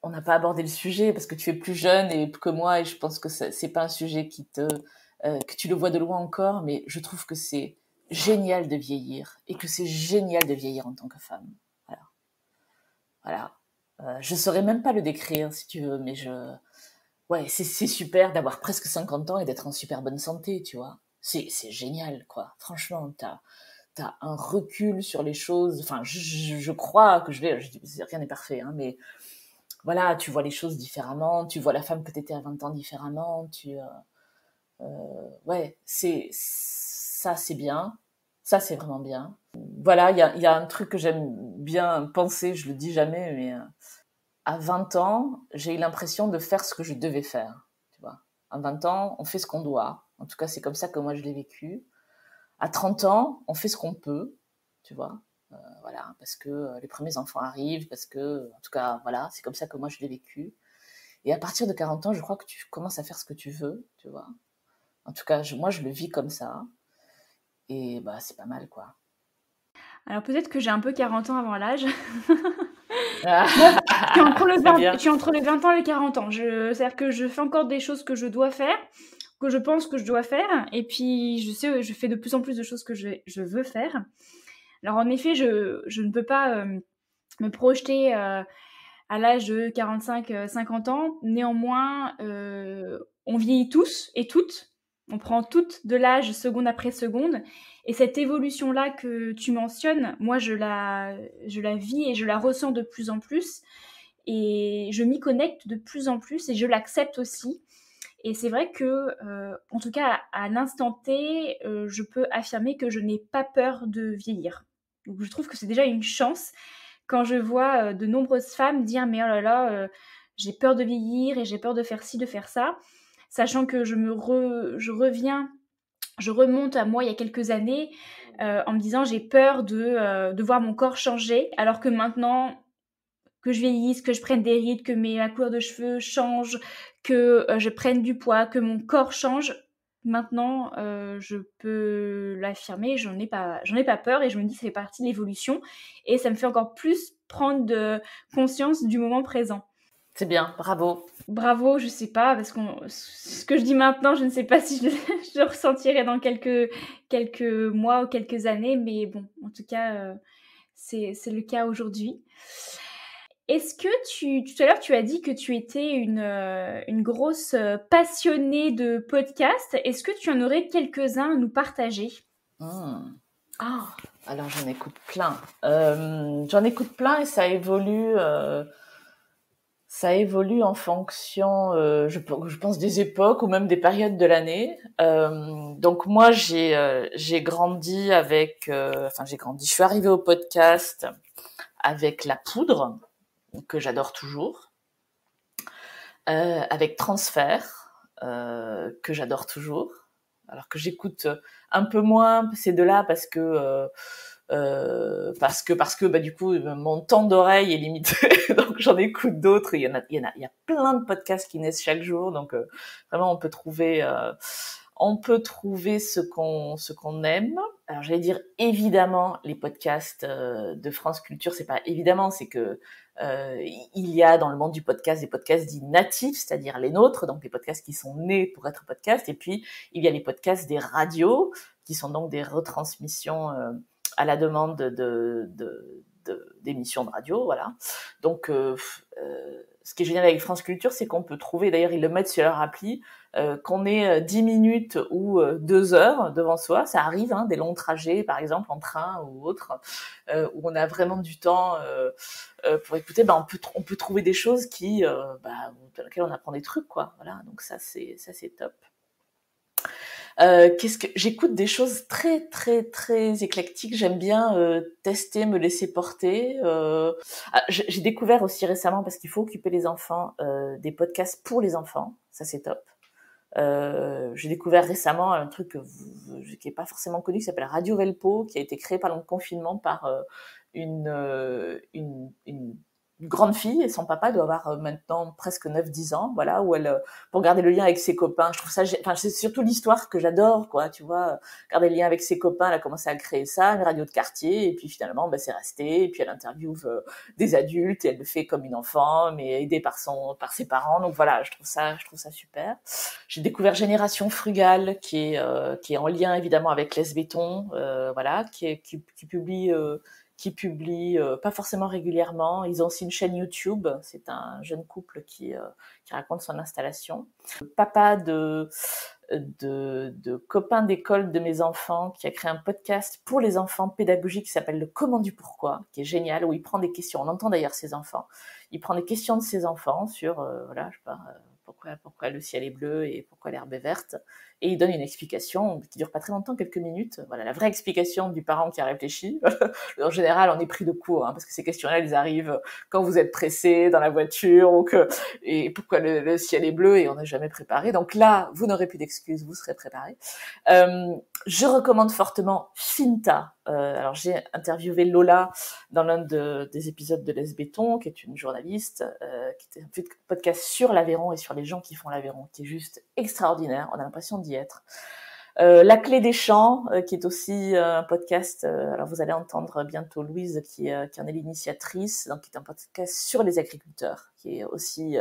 on n'a pas abordé le sujet parce que tu es plus jeune que moi et je pense que c'est pas un sujet que tu le vois de loin encore, mais je trouve que c'est génial de vieillir et que c'est génial de vieillir en tant que femme. Voilà. Je saurais même pas le décrire si tu veux, mais ouais, c'est super d'avoir presque 50 ans et d'être en super bonne santé, tu vois. C'est génial, quoi. Franchement, t'as un recul sur les choses. Enfin, je crois que rien n'est parfait, hein, mais voilà, tu vois les choses différemment, tu vois la femme que t'étais à 20 ans différemment, ouais, ça c'est bien, ça c'est vraiment bien. Voilà, il y a un truc que j'aime bien penser, je le dis jamais, mais à 20 ans, j'ai eu l'impression de faire ce que je devais faire, tu vois. À 20 ans, on fait ce qu'on doit. En tout cas, c'est comme ça que moi je l'ai vécu. À 30 ans, on fait ce qu'on peut, tu vois. Voilà, parce que les premiers enfants arrivent, parce que, en tout cas, voilà, c'est comme ça que moi je l'ai vécu. Et à partir de 40 ans, je crois que tu commences à faire ce que tu veux, tu vois. En tout cas, moi, je le vis comme ça. Et bah, c'est pas mal, quoi. Alors peut-être que j'ai un peu 40 ans avant l'âge. Ah, Moi, c'est bien. je suis entre les 20 ans et les 40 ans. C'est-à-dire que je fais encore des choses que je dois faire, que je pense que je dois faire, et puis je fais de plus en plus de choses que je veux faire. Alors en effet, je ne peux pas me projeter à l'âge de 45, 50 ans. Néanmoins, on vieillit tous et toutes. On prend toutes de l'âge seconde après seconde. Et cette évolution-là que tu mentionnes, moi, je la vis et je la ressens de plus en plus. Et je m'y connecte de plus en plus et je l'accepte aussi. Et c'est vrai que, en tout cas, à l'instant T, je peux affirmer que je n'ai pas peur de vieillir. Donc je trouve que c'est déjà une chance quand je vois de nombreuses femmes dire mais oh là là, j'ai peur de vieillir et j'ai peur de faire ci, de faire ça, sachant que je remonte à moi il y a quelques années en me disant j'ai peur de voir mon corps changer, alors que maintenant que je vieillisse, que je prenne des rides, que ma couleur de cheveux change, que je prenne du poids, que mon corps change. Maintenant, je peux l'affirmer, j'en ai pas peur et je me dis que ça fait partie de l'évolution et ça me fait encore plus prendre de conscience du moment présent. C'est bien, bravo. Bravo, je sais pas, parce que ce que je dis maintenant, je ne sais pas si je le ressentirai dans quelques mois ou quelques années, mais bon, en tout cas, c'est le cas aujourd'hui. Est-ce que tout à l'heure, tu as dit que tu étais une grosse passionnée de podcasts. Est-ce que tu en aurais quelques-uns à nous partager? Hmm. Ah, alors j'en écoute plein. J'en écoute plein et ça évolue en fonction, je pense, des époques ou même des périodes de l'année. Donc moi, j'ai grandi je suis arrivée au podcast avec La Poudre, que j'adore toujours, avec Transfert, que j'adore toujours, alors que j'écoute un peu moins ces deux-là parce que bah du coup mon temps d'oreille est limité, donc j'en écoute d'autres. Il y a plein de podcasts qui naissent chaque jour, donc vraiment on peut trouver ce qu'on aime. Alors j'allais dire évidemment les podcasts de France Culture, c'est pas évidemment, c'est que il y a dans le monde du podcast des podcasts dits natifs, c'est-à-dire les nôtres, donc des podcasts qui sont nés pour être podcasts, et puis il y a les podcasts des radios qui sont donc des retransmissions à la demande d'émissions de radio, voilà. Donc ce qui est génial avec France Culture, c'est qu'on peut trouver, d'ailleurs ils le mettent sur leur appli, qu'on ait 10 minutes ou 2 heures devant soi, ça arrive, hein, des longs trajets par exemple en train ou autre, où on a vraiment du temps pour écouter, bah, on peut trouver des choses dans lesquelles on apprend des trucs, quoi. Voilà, donc ça c'est top. Qu'est-ce que j'écoute des choses très très très éclectiques. J'aime bien tester, me laisser porter. J'ai découvert aussi récemment, parce qu'il faut occuper les enfants, des podcasts pour les enfants. Ça c'est top. J'ai découvert récemment un truc qui est pas forcément connu, qui s'appelle Radio Velpo, qui a été créé pendant le confinement par une une grande fille et son papa doit avoir maintenant presque 9-10 ans, voilà, où elle, pour garder le lien avec ses copains, je trouve ça, enfin, c'est surtout l'histoire que j'adore, quoi, tu vois, garder le lien avec ses copains, elle a commencé à créer ça, une radio de quartier, et puis finalement, ben, c'est resté, et puis elle interviewe des adultes, et elle le fait comme une enfant, mais aidée par ses parents, donc voilà, je trouve ça super. J'ai découvert Génération Frugale, qui est en lien évidemment avec Les Béton, voilà, qui publie pas forcément régulièrement. Ils ont aussi une chaîne YouTube. C'est un jeune couple qui raconte son installation. Le papa de copains d'école de mes enfants qui a créé un podcast pour les enfants pédagogiques qui s'appelle Le Comment du Pourquoi, qui est génial, où il prend des questions. On entend d'ailleurs ses enfants. Il prend des questions de ses enfants sur, voilà, je sais pas, pourquoi le ciel est bleu et pourquoi l'herbe est verte. Et il donne une explication qui dure pas très longtemps, quelques minutes. Voilà, la vraie explication du parent qui a réfléchi. En général, on est pris de court, hein, parce que ces questions-là, elles arrivent quand vous êtes pressé dans la voiture, et pourquoi le ciel est bleu et on n'a jamais préparé. Donc là, vous n'aurez plus d'excuses, vous serez préparé. Je recommande fortement Finta. Alors j'ai interviewé Lola dans l'un des épisodes de Les Béton, qui est une journaliste, qui était un podcast sur l'Aveyron et sur les gens qui font l'Aveyron, qui est juste extraordinaire. On a l'impression d'y être. La Clé des Champs, qui est aussi un podcast. Alors vous allez entendre bientôt Louise, qui en est l'initiatrice, donc qui est un podcast sur les agriculteurs, qui est aussi,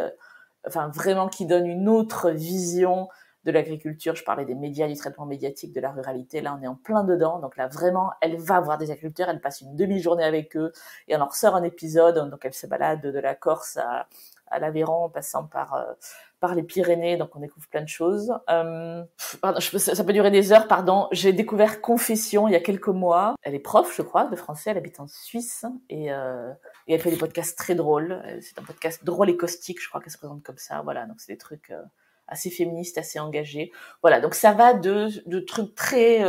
enfin vraiment qui donne une autre vision de l'agriculture. Je parlais des médias, du traitement médiatique, de la ruralité. Là, on est en plein dedans. Donc là, vraiment, elle va voir des agriculteurs. Elle passe une demi-journée avec eux et on en ressort un épisode. Donc elle se balade de la Corse à l'Aveyron, en passant par les Pyrénées. Donc on découvre plein de choses. Pardon, ça peut durer des heures, pardon. J'ai découvert Confession il y a quelques mois. Elle est prof, je crois, de français. Elle habite en Suisse et elle fait des podcasts très drôles. C'est un podcast drôle et caustique, je crois qu'elle se présente comme ça. Voilà, donc c'est des trucs assez féministes, assez engagés. Voilà, donc ça va de trucs très,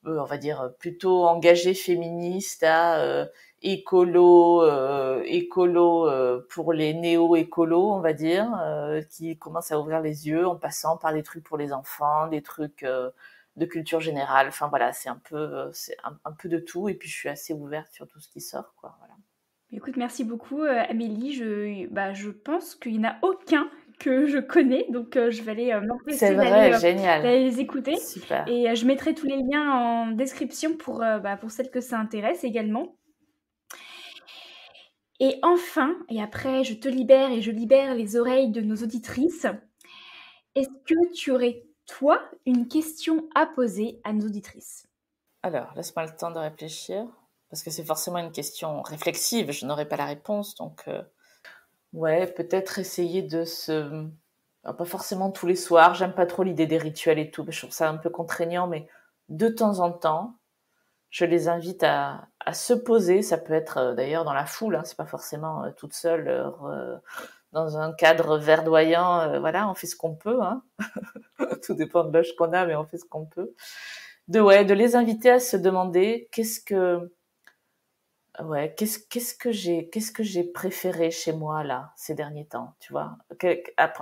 on va dire, plutôt engagés féministes à écolo pour les néo-écolos, on va dire, qui commencent à ouvrir les yeux en passant par des trucs pour les enfants, des trucs de culture générale. Enfin voilà, c'est un peu de tout. Et puis je suis assez ouverte sur tout ce qui sort, quoi. Voilà. Écoute, merci beaucoup Amélie. Je pense qu'il n'y en a aucun que je connais, donc je vais aller C'est m'empresser vrai, génial. d'aller les écouter. Super. Et je mettrai tous les liens en description pour celles que ça intéresse également. Et enfin, et après je te libère et je libère les oreilles de nos auditrices, est-ce que tu aurais, toi, une question à poser à nos auditrices? Alors, laisse-moi le temps de réfléchir, parce que c'est forcément une question réflexive, je n'aurai pas la réponse, donc ouais, peut-être essayer alors, pas forcément tous les soirs, j'aime pas trop l'idée des rituels et tout, je trouve ça un peu contraignant, mais de temps en temps, je les invite à se poser, ça peut être d'ailleurs dans la foule, hein, c'est pas forcément toute seule, dans un cadre verdoyant, voilà, on fait ce qu'on peut, hein. Tout dépend de l'âge qu'on a, mais on fait ce qu'on peut. De les inviter à se demander qu'est-ce que j'ai préféré chez moi là ces derniers temps, tu vois,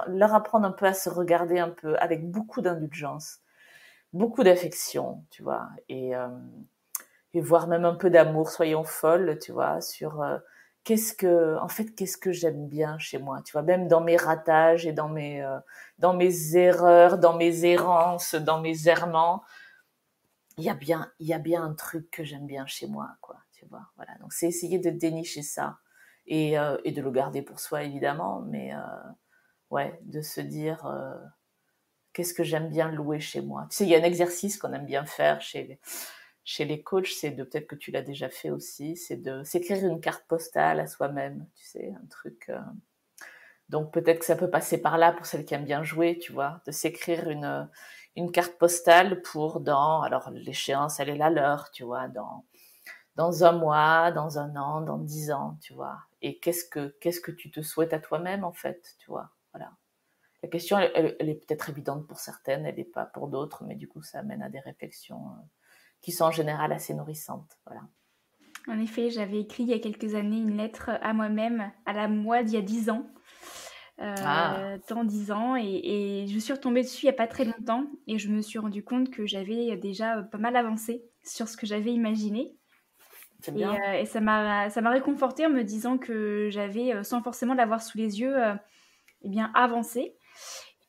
leur apprendre un peu à se regarder un peu avec beaucoup d'indulgence, beaucoup d'affection, tu vois, et voire même un peu d'amour, soyons folles, tu vois, sur qu'est-ce que j'aime bien chez moi, tu vois, même dans mes ratages et dans mes erreurs, dans mes errances, dans mes errements, il y a bien un truc que j'aime bien chez moi, quoi, tu vois, voilà. Donc c'est essayer de dénicher ça et de le garder pour soi évidemment, mais ouais, de se dire qu'est-ce que j'aime bien louer chez moi. Tu sais, il y a un exercice qu'on aime bien faire chez les coachs, c'est peut-être que tu l'as déjà fait aussi, c'est de s'écrire une carte postale à soi-même, tu sais, un truc. Donc peut-être que ça peut passer par là pour celles qui aiment bien jouer, tu vois, de s'écrire une carte postale alors l'échéance, elle est là l'heure, tu vois, dans un mois, dans un an, dans 10 ans, tu vois. Et qu'est-ce que tu te souhaites à toi-même, en fait, tu vois, voilà. La question, elle est peut-être évidente pour certaines, elle n'est pas pour d'autres, mais du coup, ça amène à des réflexions qui sont en général assez nourrissantes, voilà. En effet, j'avais écrit il y a quelques années une lettre à moi-même, à la moi d'il y a 10 ans. Dans 10 ans et je suis retombée dessus il n'y a pas très longtemps et je me suis rendu compte que j'avais déjà pas mal avancé sur ce que j'avais imaginé. c'est Et, bien. et ça m'a réconfortée en me disant que j'avais, sans forcément l'avoir sous les yeux, eh bien avancé.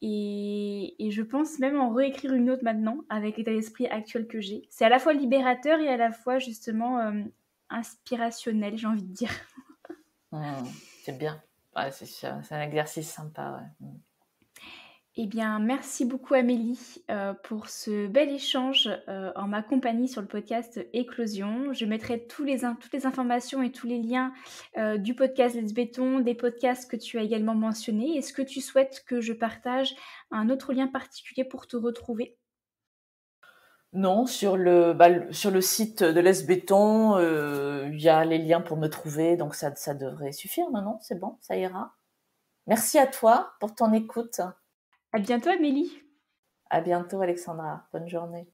Et je pense même en réécrire une autre maintenant avec l'état d'esprit actuel que j'ai. C'est à la fois libérateur et à la fois justement inspirationnel, j'ai envie de dire. C'est bien. Ouais, c'est un exercice sympa. Ouais. Eh bien, merci beaucoup Amélie pour ce bel échange en ma compagnie sur le podcast Éclosion. Je mettrai toutes les informations et tous les liens du podcast Let's Béton, des podcasts que tu as également mentionnés. Est-ce que tu souhaites que je partage un autre lien particulier pour te retrouver? Non, sur le site de l'Es Béton, il y a les liens pour me trouver, donc ça devrait suffire. Non, non, c'est bon, ça ira. Merci à toi pour ton écoute. À bientôt Amélie! À bientôt, Alexandra. Bonne journée.